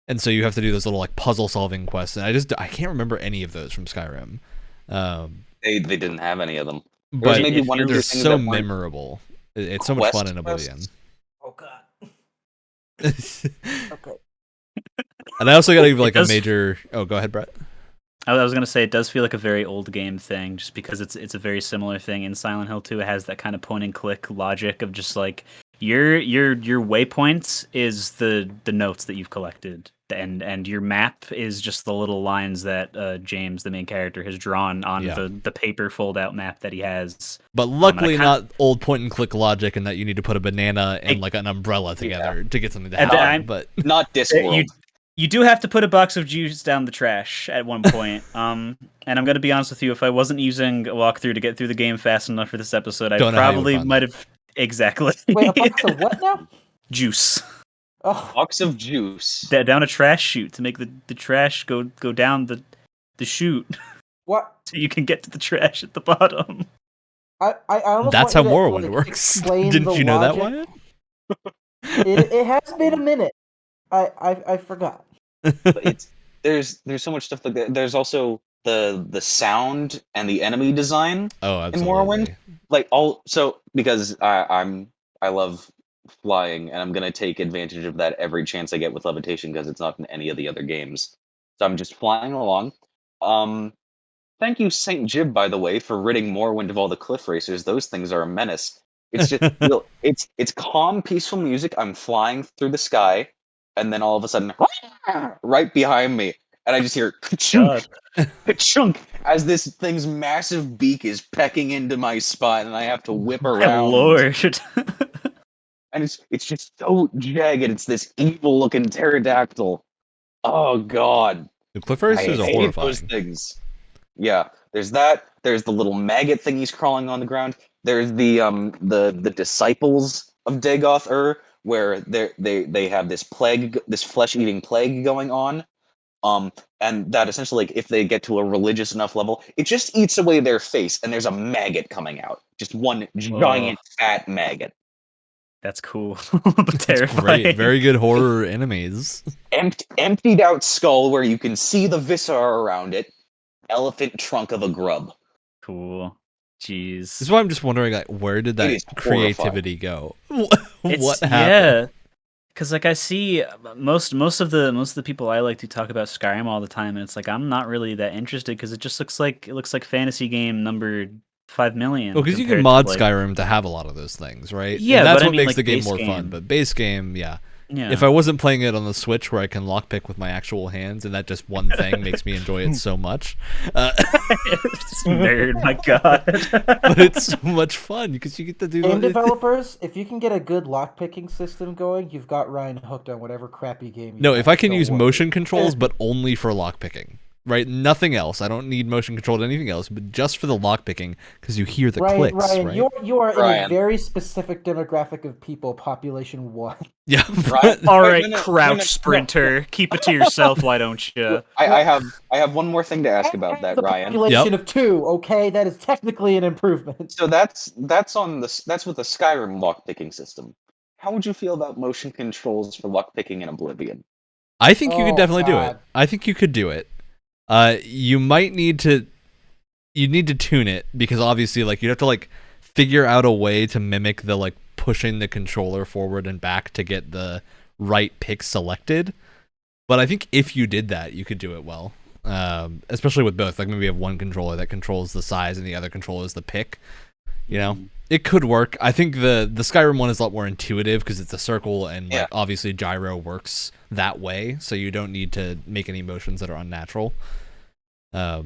and so you have to do those little like puzzle solving quests. And I can't remember any of those from Skyrim. They didn't have any of them. But maybe one or two they're things so that weren't memorable. It's so much fun in quest Oblivion. quests. Oh god. Okay. And I also got to give like a does- major. Oh, go ahead, Brett. I was gonna say it does feel like a very old game thing, just because it's a very similar thing in Silent Hill 2. It has that kind of point and click logic of just like your waypoints is the notes that you've collected, and your map is just the little lines that James, the main character, has drawn on Yeah. the paper fold out map that he has. But luckily, kinda- not old point and click logic, in that you need to put a banana and like an umbrella together to get something to And happen. I'm- But Not Discworld. You do have to put a box of juice down the trash at one point. And I'm gonna be honest with you, if I wasn't using a walkthrough to get through the game fast enough for this episode, I Don't know how you would probably find might have exactly Wait, a box of what now? juice. Oh, Box of juice. Down a trash chute to make the trash go down the chute what? so you can get to the trash at the bottom. I almost that's want how you to, Morrowind like, works. explain Didn't the you know that, logic. Wyatt? It has been a minute. I forgot. But there's so much stuff like that. There's also the sound and the enemy design Oh, in absolutely. Morrowind. Like because I love flying and I'm gonna take advantage of that every chance I get with levitation because it's not in any of the other games. So I'm just flying along. Thank you, Saint Jib, by the way, for ridding Morrowind of all the cliff racers. Those things are a menace. It's just it's calm, peaceful music. I'm flying through the sky, and then all of a sudden, right behind me, and I just hear ka-chunk, ka-chunk, as this thing's massive beak is pecking into my spine, and I have to whip My around. lord. and it's just so jagged. It's this evil looking pterodactyl. Oh god, The cliff races are hate those horrifying. things. Yeah, there's that. There's the little maggot thingies crawling on the ground. There's the disciples of Dagoth where they have this plague, this flesh eating plague going on. And that essentially, like, if they get to a religious enough level, it just eats away their face, and there's a maggot coming out, just one giant fat maggot. That's cool, but terrifying. Great, very good horror enemies. Emptied out skull where you can see the viscera around it. Elephant trunk of a grub. Cool. Jeez. This is why I'm just wondering, like, where did It is that creativity go? It's, What happened? Yeah, because like I see most of the people I like to talk about Skyrim all the time, and it's like I'm not really that interested because it looks like fantasy game number 5 million. Well, because you can mod Skyrim to have a lot of those things, right? Yeah, and that's but I what mean, makes like, the game base more fun. game. But base game, yeah. Yeah. If I wasn't playing it on the Switch where I can lockpick with my actual hands, and that just one thing makes me enjoy it so much. Nerd, my god. But it's so much fun because you get to do Game developers, if you can get a good lockpicking system going, you've got Ryan hooked on whatever crappy game you No, have. if I can Don't use worry. motion controls, but only for lockpicking. Right? Nothing else. I don't need motion control to anything else, but just for the lockpicking, because you hear the clicks, Ryan, right? you are in a Ryan. very specific demographic of people, population 1. Yeah. Right? All right, No, crouch sprinter. Keep it to yourself, why don't you? I have one more thing to ask about that, the Ryan. population of 2, okay? That is technically an improvement. So that's with the Skyrim lockpicking system. How would you feel about motion controls for lockpicking in Oblivion? I think you could Oh, definitely do it. God. I think you could do it. You might need to tune it because obviously, like, you'd have to like figure out a way to mimic the like pushing the controller forward and back to get the right pick selected. But I think if you did that, you could do it well. Especially with both. Like maybe you have one controller that controls the size and the other controls the pick. You know, it could work. I think the Skyrim one is a lot more intuitive because it's a circle and like obviously gyro works that way, so you don't need to make any motions that are unnatural. But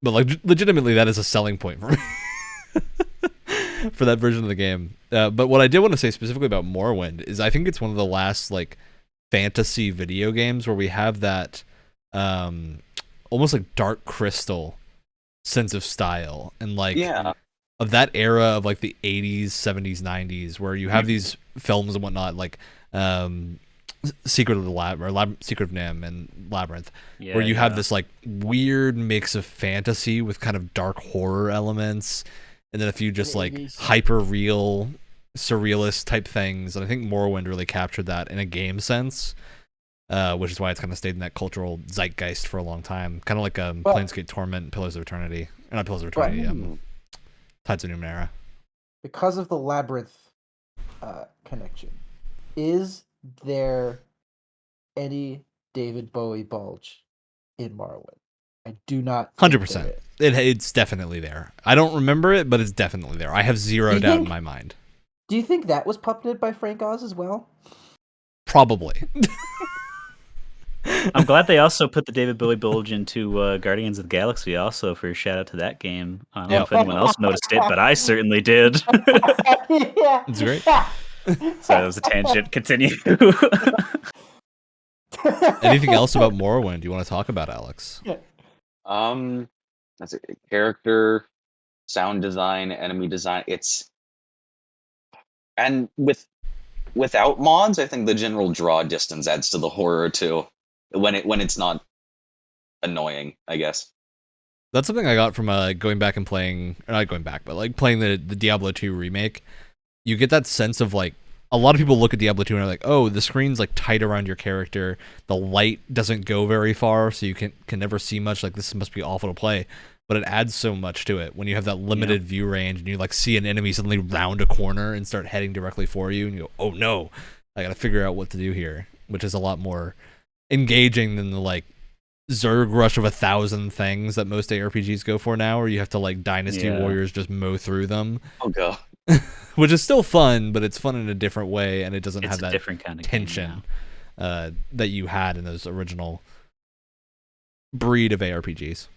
like legitimately, that is a selling point for me for that version of the game. But what I did want to say specifically about Morrowind is I think it's one of the last like fantasy video games where we have that almost like Dark Crystal sense of style and like of that era of like the 80s, 70s, 90s where you have these films and whatnot like Secret of the Secret of Nim and Labyrinth, where you have this like weird mix of fantasy with kind of dark horror elements, and then a few just like hyper real, surrealist type things. And I think Morrowind really captured that in a game sense, which is why it's kind of stayed in that cultural zeitgeist for a long time. Kind of like Planescape Torment, Pillars of Eternity, or not Pillars of Eternity, Tides of Numenera. Because of the Labyrinth connection, is there any David Bowie bulge in Morrowind? I do not. 100%. It's definitely there. I don't remember it, but it's definitely there. I have zero doubt in my mind. Do you think that was puppeted by Frank Oz as well? Probably. I'm glad they also put the David Bowie bulge into Guardians of the Galaxy also for a shout out to that game. I don't know if anyone else noticed it, but I certainly did. Yeah. It's great. So that was a tangent. Continue. Anything else about Morrowind you want to talk about, Alex? That's a character, sound design, enemy design. Without mods, I think the general draw distance adds to the horror too. When it's not annoying, I guess. That's something I got from going back and playing, or not going back, but like playing the Diablo 2 remake. You get that sense of like, a lot of people look at Diablo 2 and are like, oh, the screen's like tight around your character. The light doesn't go very far, so you can never see much. Like, this must be awful to play. But it adds so much to it when you have that limited view range and you like see an enemy suddenly round a corner and start heading directly for you, and you go, oh no, I gotta figure out what to do here, which is a lot more engaging than the like Zerg rush of 1,000 things that most ARPGs go for now, where you have to like Dynasty Warriors just mow through them. Oh god. Which is still fun, but it's fun in a different way, and it doesn't have that different kind of tension that you had in those original breed of ARPGs.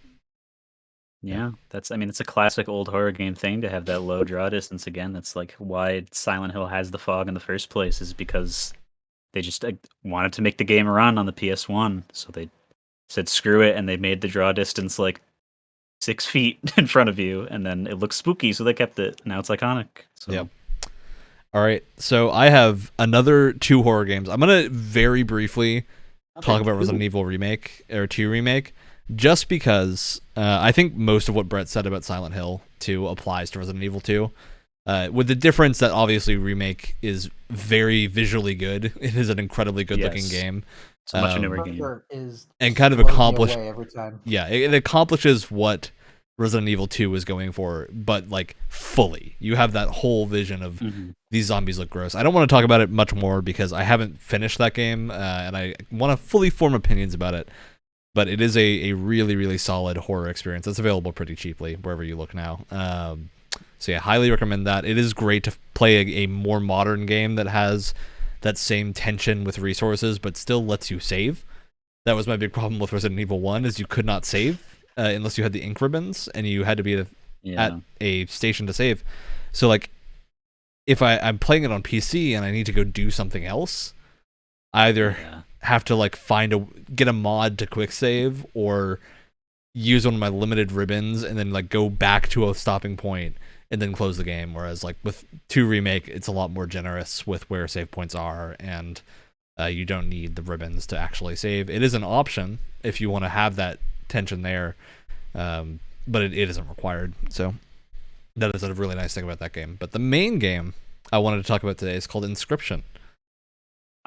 Yeah, I mean, it's a classic old horror game thing to have that low draw distance again. That's like why Silent Hill has the fog in the first place, is because they just wanted to make the game run on the PS1. So they said, screw it, and they made the draw distance like 6 feet in front of you, and then it looks spooky, so they kept it. Now it's iconic. So. Yep. All right, so I have another 2 horror games. I'm going to very briefly talk about Resident Evil Remake, or 2 Remake, just because I think most of what Brett said about Silent Hill 2 applies to Resident Evil 2, with the difference that obviously Remake is very visually good. It is an incredibly good-looking game. It's a much newer game. And kind of accomplish... every time. Yeah, it accomplishes what Resident Evil 2 was going for, but like fully. You have that whole vision of these zombies look gross. I don't want to talk about it much more because I haven't finished that game, and I want to fully form opinions about it. But it is a really, really solid horror experience. It's available pretty cheaply wherever you look now. So yeah, highly recommend that. It is great to play a more modern game that has that same tension with resources, but still lets you save. That was my big problem with Resident Evil 1, is you could not save unless you had the ink ribbons, and you had to be at a station to save. So like, if I'm playing it on PC and I need to go do something else, I either have to like get a mod to quick save, or use one of my limited ribbons and then like go back to a stopping point and then close the game. Whereas like with 2 Remake, it's a lot more generous with where save points are, and you don't need the ribbons to actually save. It is an option if you want to have that tension there, but it isn't required. So that is a really nice thing about that game. But the main game I wanted to talk about today is called Inscryption.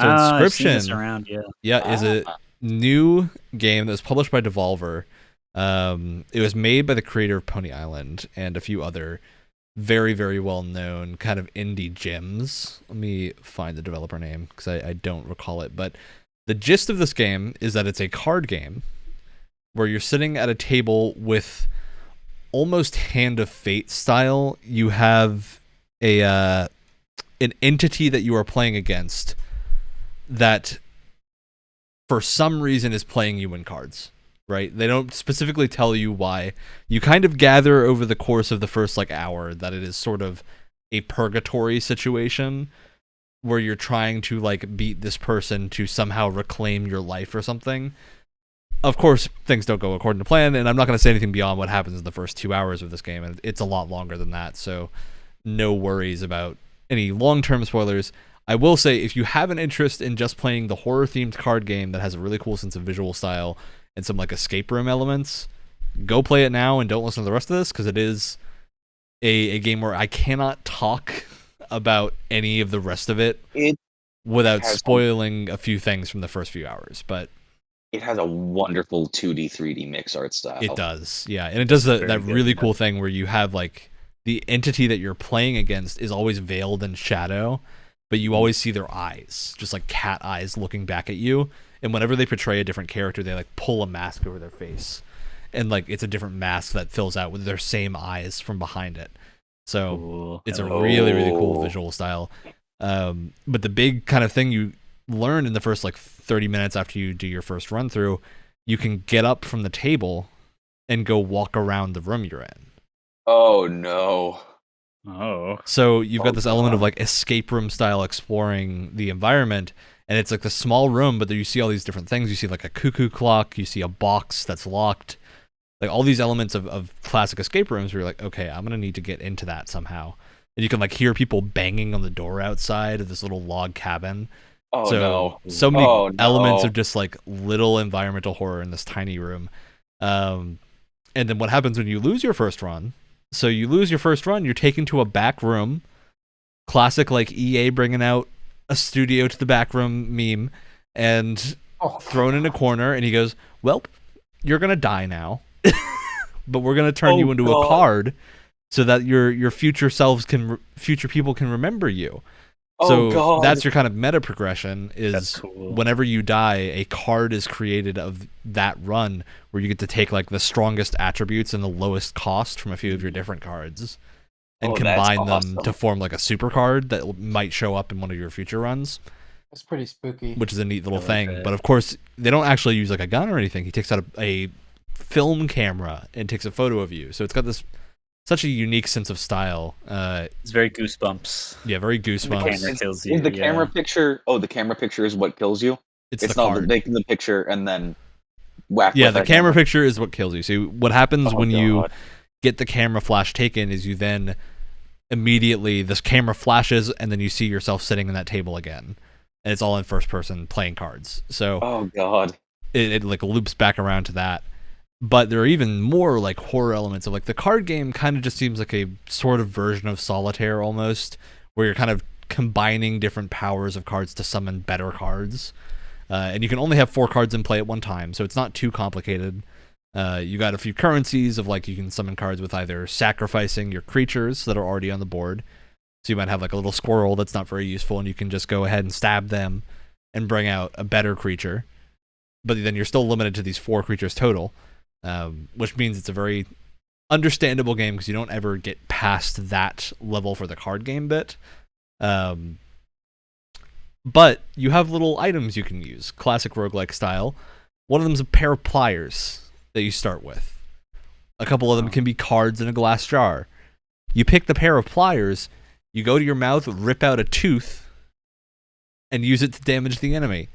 So Inscryption is a new game that was published by Devolver. It was made by the creator of Pony Island and a few other very, very well-known kind of indie gems. Let me find the developer name because I don't recall it. But the gist of this game is that it's a card game where you're sitting at a table with almost Hand of Fate style. You have an entity that you are playing against that for some reason is playing you in cards. Right? They don't specifically tell you why. You kind of gather over the course of the first like hour that it is sort of a purgatory situation where you're trying to like beat this person to somehow reclaim your life or something. Of course, things don't go according to plan, and I'm not going to say anything beyond what happens in the first 2 hours of this game, and it's a lot longer than that, so no worries about any long-term spoilers. I will say, if you have an interest in just playing the horror-themed card game that has a really cool sense of visual style and some like escape room elements, go play it now and don't listen to the rest of this, because it is a game where I cannot talk about any of the rest of it without spoiling a few things from the first few hours. But it has a wonderful 2D, 3D mix art style. It does, yeah. And it does that really cool thing where you have like the entity that you're playing against is always veiled in shadow, but you always see their eyes, just like cat eyes looking back at you. And whenever they portray a different character, they like pull a mask over their face, and like it's a different mask that fills out with their same eyes from behind it. So it's a really, really cool visual style. But the big kind of thing you learn in the first like 30 minutes after you do your first run through, you can get up from the table and go walk around the room you're in. Oh no. Oh. So you've got this element of like escape room style exploring the environment. And it's like the small room, but you see all these different things. You see like a cuckoo clock. You see a box that's locked. Like all these elements of classic escape rooms where you're like, okay, I'm going to need to get into that somehow. And you can like hear people banging on the door outside of this little log cabin. So many elements of just like little environmental horror in this tiny room. And then what happens when you lose your first run? So you lose your first run, you're taken to a back room. Classic like EA bringing out a studio to the back room meme, and thrown in a corner, and he goes, well, you're gonna die now, but we're gonna turn you into a card so that your future selves future people can remember you. That's your kind of meta progression, is whenever you die, a card is created of that run where you get to take like the strongest attributes and the lowest cost from a few of your different cards and combine them to form like a super card that might show up in one of your future runs. That's pretty spooky. Which is a neat little thing. But of course, they don't actually use like a gun or anything. He takes out a film camera and takes a photo of you. So it's got this such a unique sense of style. It's very Goosebumps. Yeah, very The Goosebumps. camera kills Is you. the camera yeah. picture? Oh, the camera picture is what kills you. It's It's the not card. taking the picture and then whack. Yeah, with the that camera picture is what kills you. So what happens Oh, when you God. get the camera flash taken is you then immediately this camera flashes and then you see yourself sitting in that table again, and it's all in first person playing cards. So Oh god. it like loops back around to that. But there are even more like horror elements of like the card game kind of just seems like a sort of version of solitaire almost, where you're kind of combining different powers of cards to summon better cards. And you can only have 4 cards in play at one time, so it's not too complicated. You got a few currencies of like you can summon cards with either sacrificing your creatures that are already on the board. So you might have like a little squirrel that's not very useful, and you can just go ahead and stab them and bring out a better creature. But then you're still limited to these 4 creatures total, which means it's a very understandable game because you don't ever get past that level for the card game bit. But you have little items you can use, classic roguelike style. One of them is a pair of pliers that you start with. A couple of them can be cards in a glass jar. You pick the pair of pliers, you go to your mouth, rip out a tooth, and use it to damage the enemy.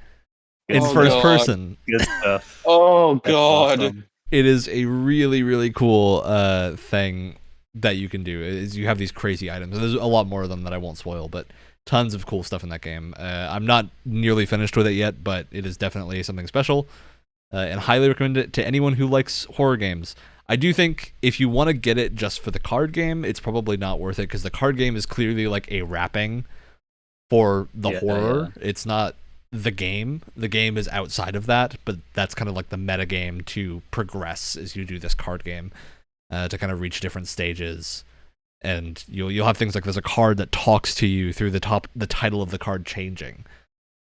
In Oh, first God. person. Good stuff. Oh That's god. awesome. It is a really, really cool thing that you can do. Is you have these crazy items. There's a lot more of them that I won't spoil, but tons of cool stuff in that game. I'm not nearly finished with it yet, but it is definitely something special, and highly recommend it to anyone who likes horror games. I do think if you want to get it just for the card game, it's probably not worth it because the card game is clearly like a wrapping for the horror. It's not the game. The game is outside of that, but that's kind of like the meta game to progress as you do this card game, to kind of reach different stages. And you'll have things like there's a card that talks to you through the title of the card changing.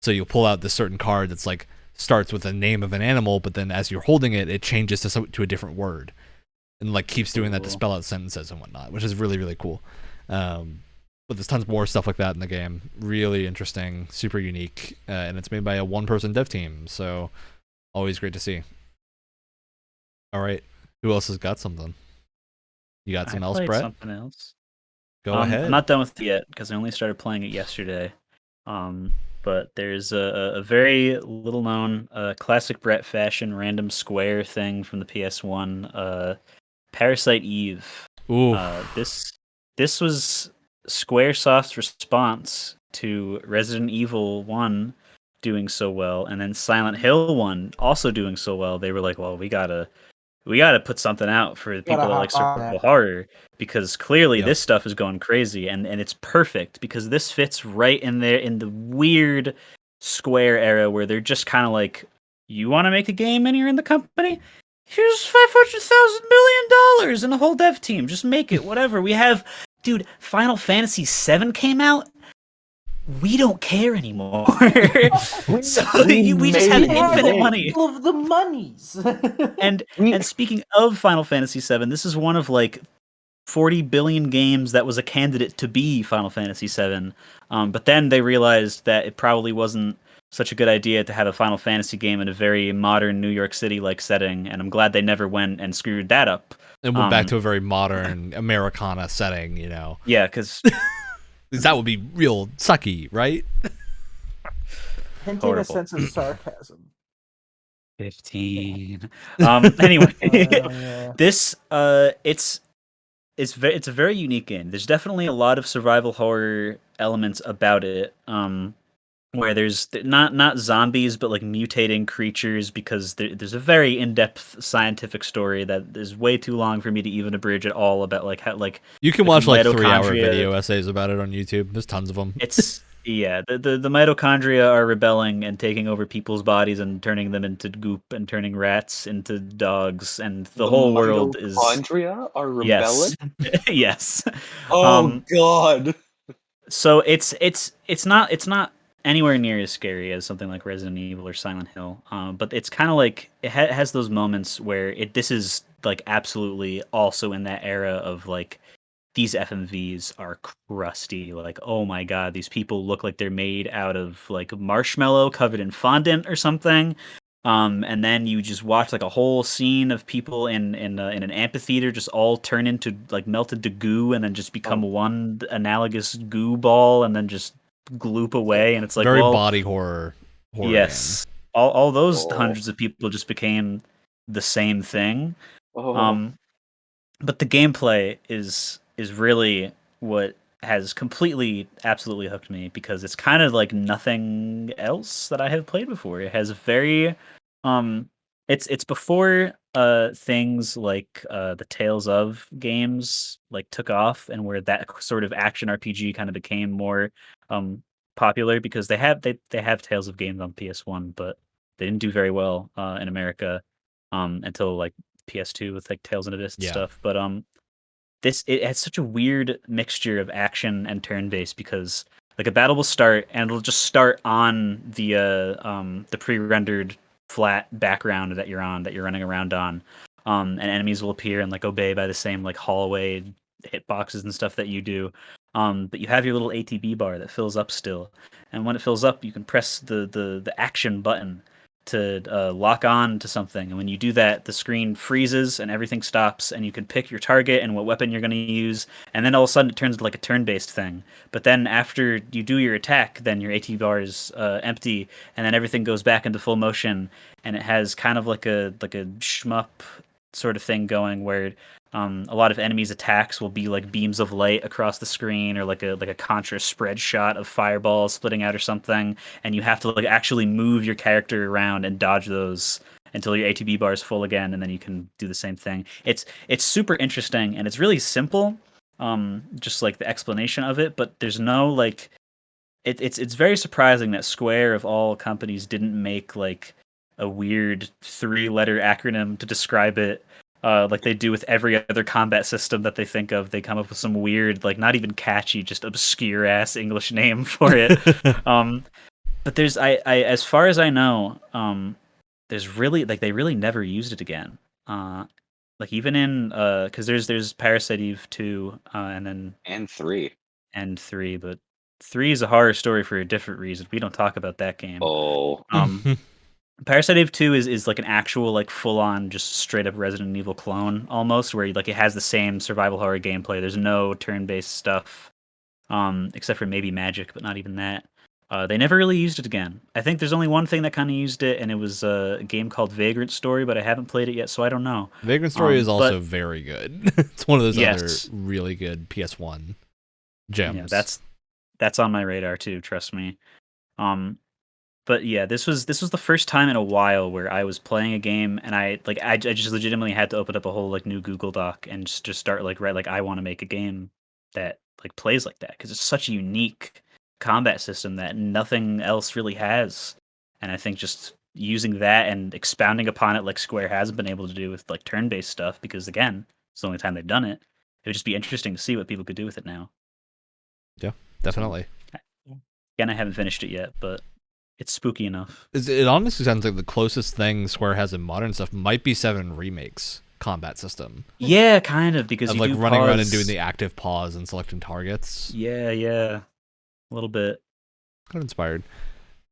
So you'll pull out this certain card that's like starts with the name of an animal, but then as you're holding it, it changes to a different word, and like keeps doing that to spell out sentences and whatnot, which is really, really cool. But there's tons more stuff like that in the game. Really interesting, super unique, and it's made by a 1-person dev team, so always great to see. All right, who else has got something? You got some else, played Brett? Something else. Go ahead. I'm not done with it yet because I only started playing it yesterday. But there's a very little known classic Brett fashion random square thing from the PS1, Parasite Eve. Ooh. This was Squaresoft's response to Resident Evil 1 doing so well, and then Silent Hill 1 also doing so well. They were like, well, we gotta put something out for the people that like survival horror, because clearly this stuff is going crazy, and it's perfect because this fits right in there in the weird Square era where they're just kind of like, you want to make a game and you're in the company? Here's $500,000 million and a whole dev team. Just make it, whatever. We have, dude, Final Fantasy VII came out. We don't care anymore. So we just have infinite money. All of the monies. And speaking of Final Fantasy VII, this is one of like 40 billion games that was a candidate to be Final Fantasy VII. But then they realized that it probably wasn't such a good idea to have a Final Fantasy game in a very modern New York City-like setting, and I'm glad they never went and screwed that up. And went back to a very modern Americana setting, you know. Yeah, because that would be real sucky, right? Hinting a sense of sarcasm. 15. Anyway, this it's a very unique game. There's definitely a lot of survival horror elements about it. Where there's not zombies, but like mutating creatures, because there's a very in-depth scientific story that is way too long for me to even abridge at all about like how like you can watch like 3-hour video essays about it on YouTube. There's tons of them. It's the mitochondria are rebelling and taking over people's bodies and turning them into goop and turning rats into dogs, and the whole world is mitochondria are rebelling. Yes. Oh god. So it's not anywhere near as scary as something like Resident Evil or Silent Hill, but it's kind of like it has those moments where this is like absolutely also in that era of like, these FMVs are crusty. Like, oh my god, these people look like they're made out of like marshmallow covered in fondant or something. And then you just watch like a whole scene of people in an amphitheater just all turn into like melted to goo, and then just become one analogous goo ball, and then just gloop away. And it's like, Very well, body horror yes, all those Oh. hundreds of people just became the same thing. Oh. But the gameplay is really what has completely, absolutely hooked me, because it's kind of like nothing else that I have played before. It has a very, it's before things like the Tales of games like took off, and where that sort of action RPG kind of became more popular, because they have Tales of games on PS1, but they didn't do very well in America until like PS2 with like Tales and Abyss and Yeah. stuff. But it has such a weird mixture of action and turn based, because like a battle will start and it'll just start on the pre-rendered flat background that you're running around on. And enemies will appear and like obey by the same like hallway hitboxes and stuff that you do. But you have your little ATB bar that fills up still, and when it fills up, you can press the action button to lock on to something. And when you do that, the screen freezes and everything stops, and you can pick your target and what weapon you're going to use. And then all of a sudden, it turns into like a turn-based thing. But then after you do your attack, then your AT bar is empty, and then everything goes back into full motion. And it has kind of like a shmup sort of thing going, where a lot of enemies' attacks will be like beams of light across the screen, or like a Contra spread shot of fireballs splitting out or something, and you have to like actually move your character around and dodge those until your ATB bar is full again, and then you can do the same thing. It's super interesting, and it's really simple, just like the explanation of it, but there's no like it's very surprising that Square of all companies didn't make like a weird 3-letter acronym to describe it. Like they do with every other combat system that they think of. They come up with some weird, like not even catchy, just obscure ass English name for it. But there's as far as I know, there's really like they really never used it again. Like even in because there's Parasite Eve 2 and then And 3. and 3, but 3 is a horror story for a different reason. We don't talk about that game. Oh. Parasite Eve 2 is like an actual like full on just straight up Resident Evil clone almost, where like it has the same survival horror gameplay. There's no turn based stuff, except for maybe magic, but not even that. They never really used it again. I think there's only one thing that kind of used it, and it was a game called Vagrant Story, but I haven't played it yet, so I don't know. Vagrant Story is also but- very good. It's one of those Yes. other really good PS1 gems. Yeah, that's on my radar too. Trust me. But yeah, this was the first time in a while where I was playing a game, and I just legitimately had to open up a whole like new Google Doc and just start like write like I want to make a game that like plays like that, because it's such a unique combat system that nothing else really has. And I think just using that and expounding upon it like Square hasn't been able to do with like turn-based stuff, because again, it's the only time they've done it. It would just be interesting to see what people could do with it now. Yeah, definitely. Again, I haven't finished it yet, but it's spooky enough. It honestly sounds like the closest thing Square has in modern stuff might be 7 Remake's combat system. Yeah, kind of, because Of you like do running around and pause. doing the active pause and selecting targets. Yeah, a little bit. Kind of inspired.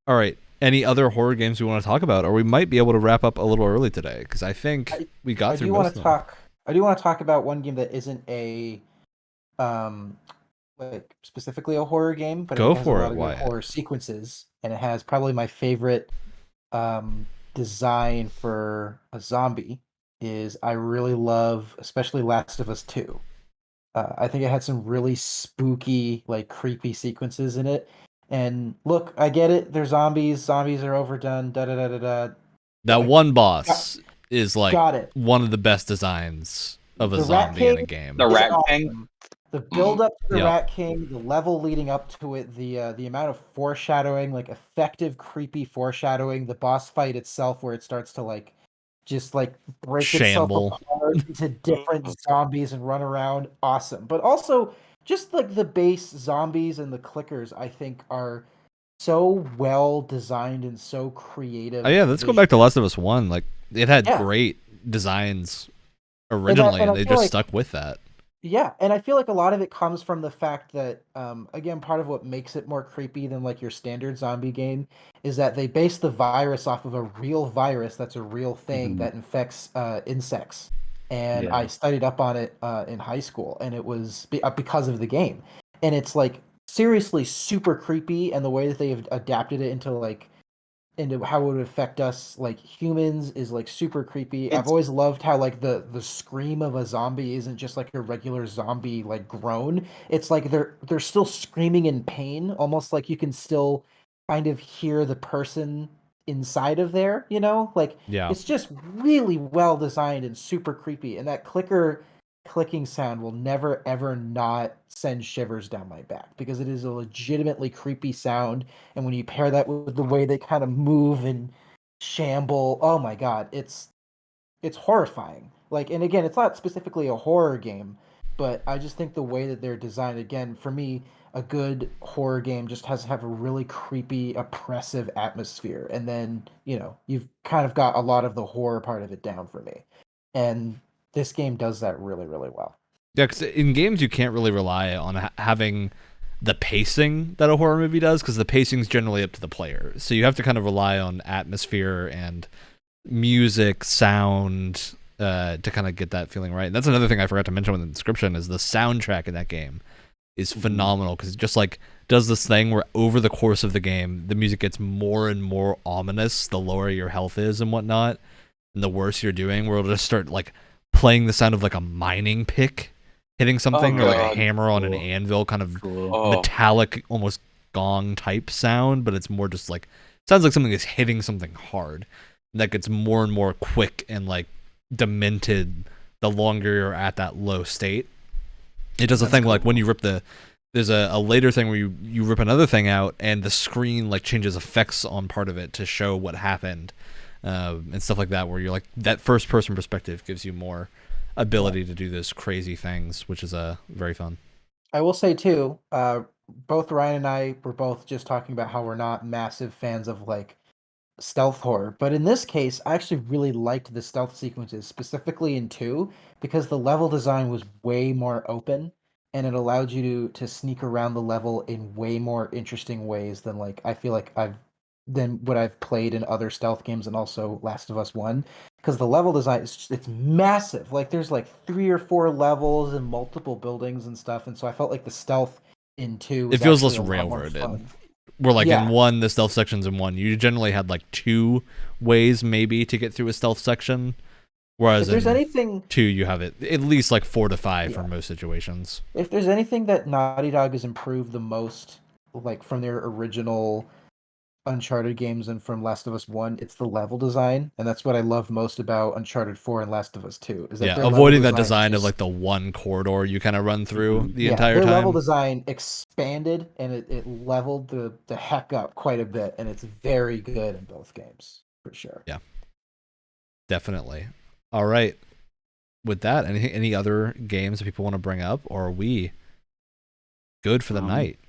All right. Any other horror games we want to talk about, or we might be able to wrap up a little early today, because I think we got through most of them. I do want to talk about one game that isn't a like specifically a horror game, but Go it has for a lot it, of Wyatt. good horror sequences, and it has probably my favorite design for a zombie. I really love, especially Last of Us 2. I think it had some really spooky, like creepy sequences in it. And look, I get it. They're zombies. Zombies are overdone. Da da da da da. That one boss is like Got it. one of the best designs of a The Rat zombie in a King game. The is Rat awesome. King. The build up to the Yep. Rat King, the level leading up to it, the amount of foreshadowing, like effective creepy foreshadowing, the boss fight itself where it starts to like just like break Shamble. itself apart into different zombies and run around, awesome. But also just like the base zombies and the clickers, I think are so well designed and so creative. Oh yeah, let's go back to Last of Us 1. Like it had Yeah. great designs originally, and I and they feel just like- stuck with that. Yeah, and I feel like a lot of it comes from the fact that, again, part of what makes it more creepy than like your standard zombie game is that they base the virus off of a real virus that's a real thing Mhm. that infects insects. And I Yeah. studied up on it in high school, and it was because of the game. And it's like seriously super creepy, and the way that they've adapted it into how it would affect us like humans is like super creepy. I've It's always loved how like the scream of a zombie isn't just like a regular zombie like groan. It's like they're still screaming in pain, almost like you can still kind of hear the person inside of there, you know? Like Yeah. it's just really well designed and super creepy. And that clicking sound will never ever not send shivers down my back because it is a legitimately creepy sound, and when you pair that with the way they kind of move and shamble, oh my god, it's horrifying. Like, and again, it's not specifically a horror game, but I just think the way that they're designed, again, for me, a good horror game just has to have a really creepy, oppressive atmosphere. And then, you've kind of got a lot of the horror part of it down for me. And this game does that really, really well. Yeah, because in games you can't really rely on having the pacing that a horror movie does, because the pacing's generally up to the player. So you have to kind of rely on atmosphere and music, sound, to kind of get that feeling right. And that's another thing I forgot to mention with Inscryption is the soundtrack in that game is phenomenal, because it just like does this thing where over the course of the game the music gets more and more ominous the lower your health is and whatnot, and the worse you're doing, where it'll just start like playing the sound of like a mining pick hitting something, or like a God. hammer on an Cool. anvil, kind of Cool. Oh, metallic, almost gong type sound, but it's more just like sounds like something is hitting something hard. That gets more and more quick and like demented the longer you're at that low state. It does a thing like when you rip there's a later thing where you rip another thing out and the screen like changes effects on part of it to show what happened, and stuff like that, where you're like that first person perspective gives you more ability to do those crazy things, which is very fun. I will say too, both Ryan and I were both just talking about how we're not massive fans of like stealth horror, but in this case, I actually really liked the stealth sequences, specifically in 2, because the level design was way more open and it allowed you to sneak around the level in way more interesting ways than like I feel like than what I've played in other stealth games and also Last of Us 1, because the level design is it's massive. Like there's like 3 or 4 levels and multiple buildings and stuff, and so I felt like the stealth in 2 It was feels actually less a lot more railroaded. fun. Where like in Yeah. one, the stealth sections in one, you generally had like 2 ways maybe to get through a stealth section, whereas If there's in anything 2 you have it at least like 4 to 5 for Yeah. most situations. If there's anything that Naughty Dog has improved the most, like from their original Uncharted games and from Last of Us 1, it's the level design, and that's what I love most about Uncharted 4 and Last of Us 2, is that Yeah, their level avoiding that design design of just like the one corridor you kind of run through the yeah, entire their level time. design expanded and it leveled the heck up quite a bit, and it's very good in both games, for sure. Yeah. Definitely. All right. With that, any other games that people want to bring up, or are we good for the night?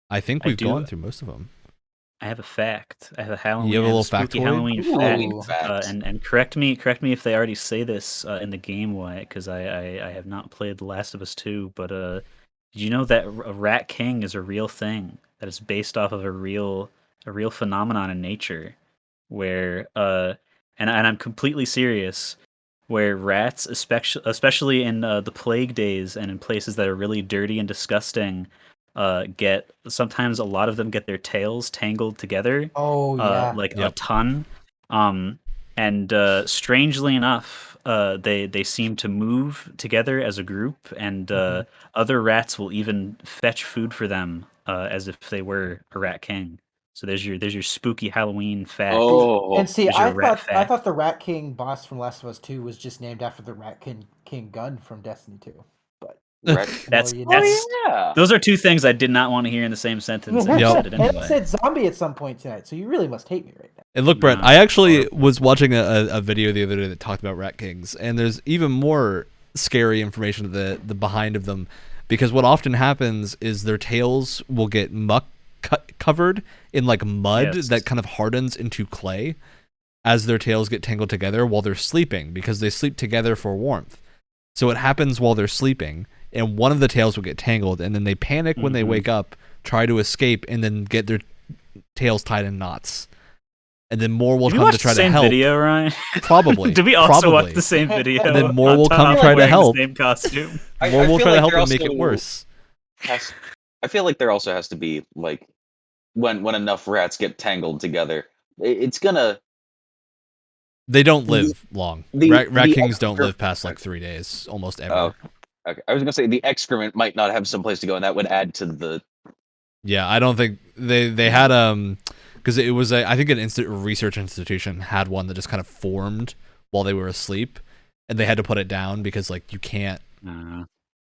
I think we've gone through most of them. I have a fact. I have a Halloween. You have a little spooky factoid? Halloween Ooh. fact. And correct me if they already say this in the game, Wyatt, because I have not played The Last of Us 2. But did you know that a Rat King is a real thing? That is based off of a real phenomenon in nature, where and I'm completely serious. Where rats, especially in the plague days and in places that are really dirty and disgusting, get sometimes a lot of them get their tails tangled together, Oh yeah. like a Yep. ton. And strangely enough, they seem to move together as a group, and other rats will even fetch food for them as if they were a rat king. So there's your spooky Halloween fact. And see, There's your I rat thought fact. the Rat King boss from Last of Us 2 was just named after the Rat King gun from Destiny 2. But That's you know. that's yeah. those are two things I did not want to hear in the same sentence, and you Yep. said it And I anyway. said zombie at some point tonight, so you really must hate me right now. And look, Brett, No, I actually horrible. was watching a video the other day that talked about rat kings, and there's even more scary information of the behind of them, because what often happens is their tails will get covered in like mud Yes. that kind of hardens into clay as their tails get tangled together while they're sleeping, because they sleep together for warmth. So what happens while they're sleeping and one of the tails will get tangled, and then they panic when they wake up, try to escape, and then get their tails tied in knots. And then more will come to try to help. Video, Ryan? Probably. Did we also watch the same video? And then more will come try to help. Same costume. More will try to help and make it worse. I feel like there also has to be like when enough rats get tangled together, it's gonna. They don't live long. Rat kings don't live past like 3 days, almost ever. Oh, okay. I was gonna say the excrement might not have some place to go, and that would add to the. Yeah, I don't think they had because it was I think a research institution had one that just kind of formed while they were asleep, and they had to put it down because like you can't.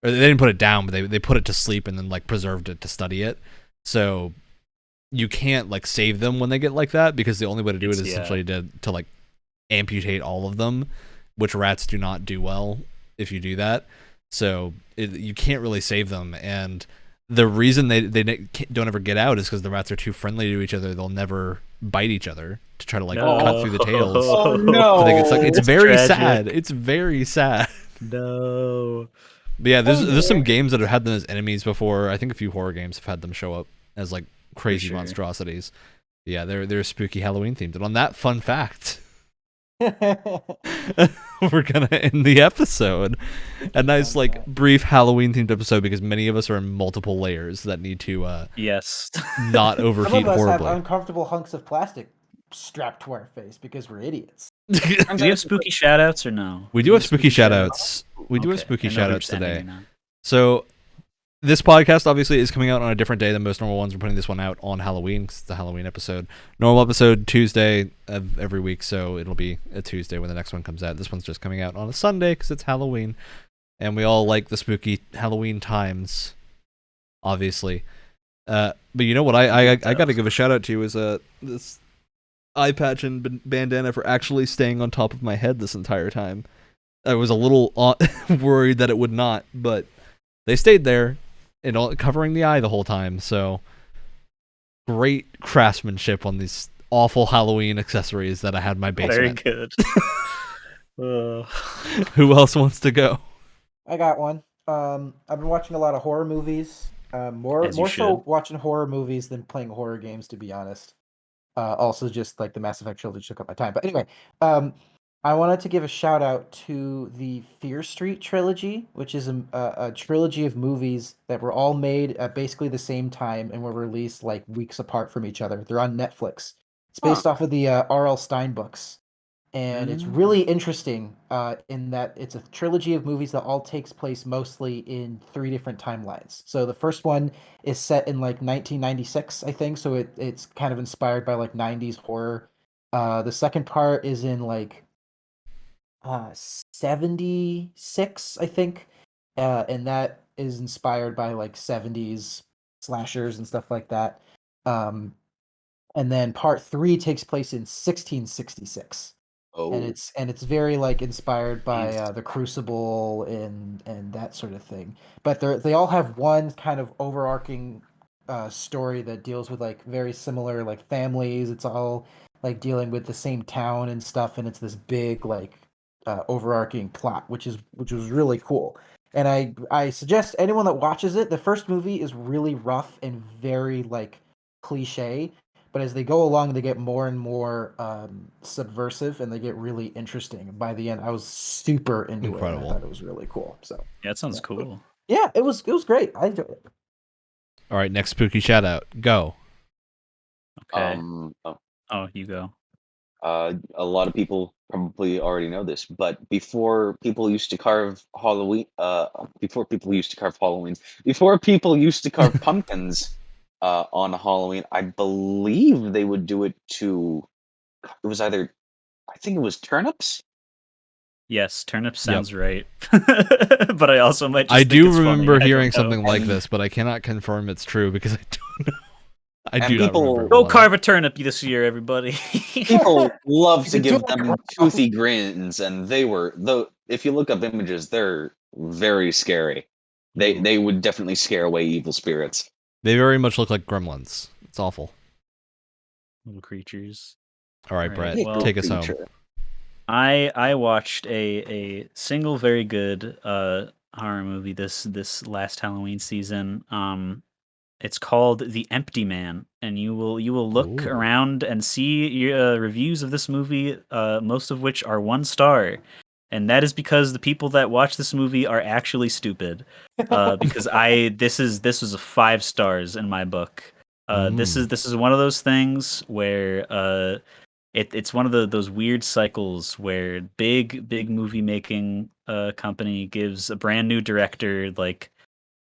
Or they didn't put it down, but they put it to sleep and then like preserved it to study it. So you can't like save them when they get like that, because the only way to do it is essentially to like amputate all of them, which rats do not do well if you do that. So you can't really save them, and the reason they don't ever get out is because the rats are too friendly to each other. They'll never bite each other to try to like cut through the tails. Oh no! It's very sad. It's very sad. No. But yeah, there's some games that have had them as enemies before. I think a few horror games have had them show up as like crazy monstrosities. Yeah, they're spooky Halloween themed. And on that fun fact, we're gonna end the episode. A nice like brief Halloween themed episode, because many of us are in multiple layers that need to not overheat Some of us horribly. have uncomfortable hunks of plastic strapped to our face because we're idiots. Do we have spooky shoutouts or no? We do have spooky shoutouts. We do have spooky shoutouts today. So this podcast obviously is coming out on a different day than most normal ones. We're putting this one out on Halloween because it's the Halloween episode. Normal episode Tuesday of every week, so it'll be a Tuesday when the next one comes out. This one's just coming out on a Sunday because it's Halloween, and we all like the spooky Halloween times, obviously. But you know what I got to give a shout out to is this eye patch and bandana for actually staying on top of my head this entire time. I was a little worried that it would not, but they stayed there and all covering the eye the whole time. So great craftsmanship on these awful Halloween accessories that I had in my basement. Very good. Who else wants to go? I got one. I've been watching a lot of horror movies. More so watching horror movies than playing horror games, to be honest. Also, just like the Mass Effect trilogy took up my time. But anyway, I wanted to give a shout out to the Fear Street trilogy, which is a trilogy of movies that were all made at basically the same time and were released like weeks apart from each other. They're on Netflix. It's based off of the R.L. Stein books. And it's really interesting in that it's a trilogy of movies that all takes place mostly in 3 different timelines. So the first one is set in like 1996, I think. So it's kind of inspired by like 90s horror. The second part is in like 76, I think. And that is inspired by like 70s slashers and stuff like that. And then part 3 takes place in 1666. Oh. And it's very like inspired by the Crucible and that sort of thing. But they all have one kind of overarching story that deals with like very similar like families. It's all like dealing with the same town and stuff, and it's this big like overarching plot, which was really cool. And I suggest anyone that watches it. The first movie is really rough and very like cliche. But as they go along, they get more and more subversive, and they get really interesting. By the end, I was super into it. I thought it was really cool. So yeah, it sounds cool. Yeah, it was great. I enjoyed it. All right, next spooky shout out. Go. Okay. You go. A lot of people probably already know this, but before people used to carve pumpkins on Halloween, I believe they would do it to. It was either, I think it was turnips. Yes, turnips sounds right. But I also might. I do remember hearing something like this, but I cannot confirm it's true because I don't know. I do not remember. Go carve a turnip this year, everybody. People love to give them toothy grins, and they were though. If you look up images, they're very scary. They would definitely scare away evil spirits. They very much look like gremlins. It's awful. Little creatures. All right, Brett, take us home. I watched a single very good horror movie this last Halloween season. It's called The Empty Man, and you will look Ooh. around and see reviews of this movie, most of which are 1 star, and that is because the people that watch this movie are actually stupid. Because this was a 5 stars in my book. This is one of those things where it's one of those weird cycles where big movie making company gives a brand new director like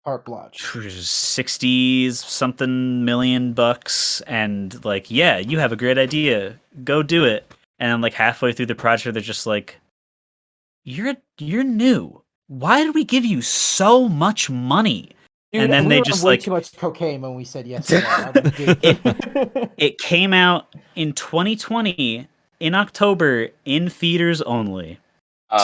Carte blanche. 60 something million bucks and like, yeah, you have a great idea, go do it. And then like halfway through the project they're just like, you're new, why did we give you so much money? Dude, And then we they were just on way like too much cocaine when we said yes to that. it came out in 2020 in October in theaters only.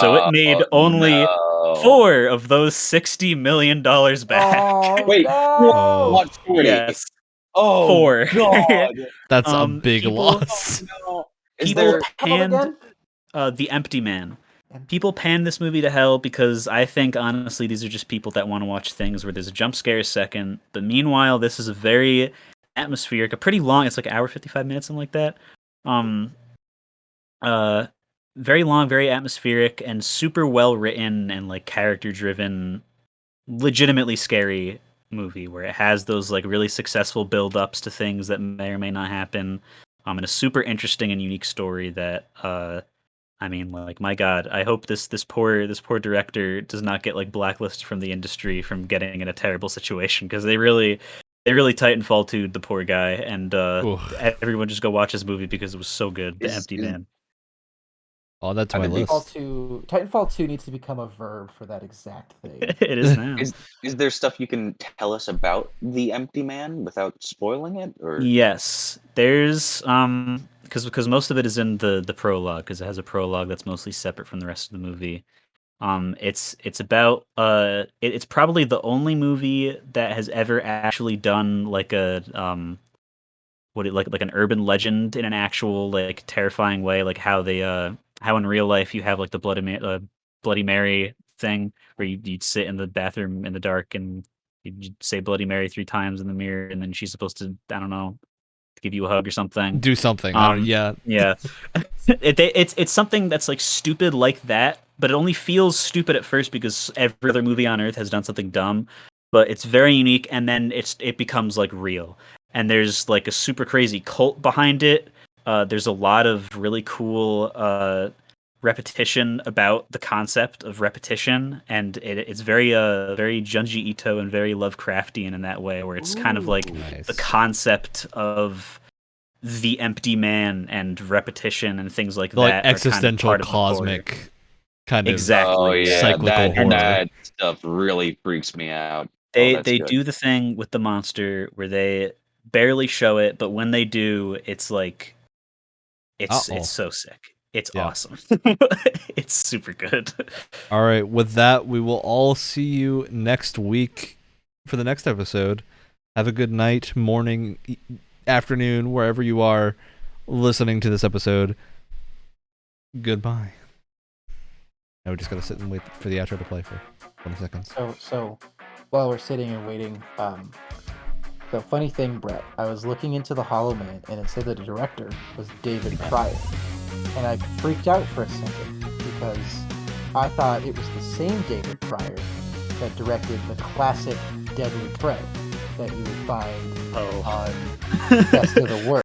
So it made only no. 4 of those $60 million back. Oh, Wait, no! what 40? Yes, Oh 4. God! That's a big people- loss. No. Is People there? panned again? The Empty Man. People panned this movie to hell because I think honestly these are just people that want to watch things where there's a jump scare a second. But meanwhile, this is a very atmospheric, a pretty long. It's like 1 hour 55 minutes, something like that. Very long, very atmospheric, and super well written and like character driven, legitimately scary movie where it has those like really successful build ups to things that may or may not happen. And a super interesting and unique story that I mean, like, my God, I hope this poor director does not get like blacklisted from the industry from getting in a terrible situation, because they really Titanfall 2'd the poor guy, and everyone just go watch this movie because it was so good. The Empty Man. Oh, that's my list. Titanfall 2 needs to become a verb for that exact thing. It is now. Is there stuff you can tell us about The Empty Man without spoiling it? Or Yes, there's because most of it is in the prologue, because it has a prologue that's mostly separate from the rest of the movie. It's about it's probably the only movie that has ever actually done like a like an urban legend in an actual like terrifying way, like how they how in real life you have like the Bloody Mary thing where you'd sit in the bathroom in the dark and you'd say Bloody Mary 3 times in the mirror, and then she's supposed to, I don't know, give you a hug or something. Do something. Yeah. Yeah. It's something that's like stupid like that, but it only feels stupid at first because every other movie on Earth has done something dumb. But it's very unique, and then it becomes like real. And there's like a super crazy cult behind it. There's a lot of really cool repetition about the concept of repetition, and it's very very Junji Ito and very Lovecraftian in that way, where it's kind of like Nice. the concept of the empty man and repetition and things like Like that. existential, are kind of part of the horror. cosmic kind of Exactly. Oh yeah, cyclical horror. that stuff really freaks me out. They That's good. do the thing with the monster where they barely show it, but when they do, it's like it's so sick. It's awesome. It's super good. All right, with that, we will all see you next week for the next episode. Have a good night, morning, afternoon, wherever you are listening to this episode. Goodbye. Now we just gotta sit and wait for the outro to play for 20 seconds. So while we're sitting and waiting, the funny thing, Brett, I was looking into the Hollow Man, and it said that the director was David Pryor, and I freaked out for a second because I thought it was the same David Pryor that directed the classic Deadly Prey that you would find on Best of the Worst.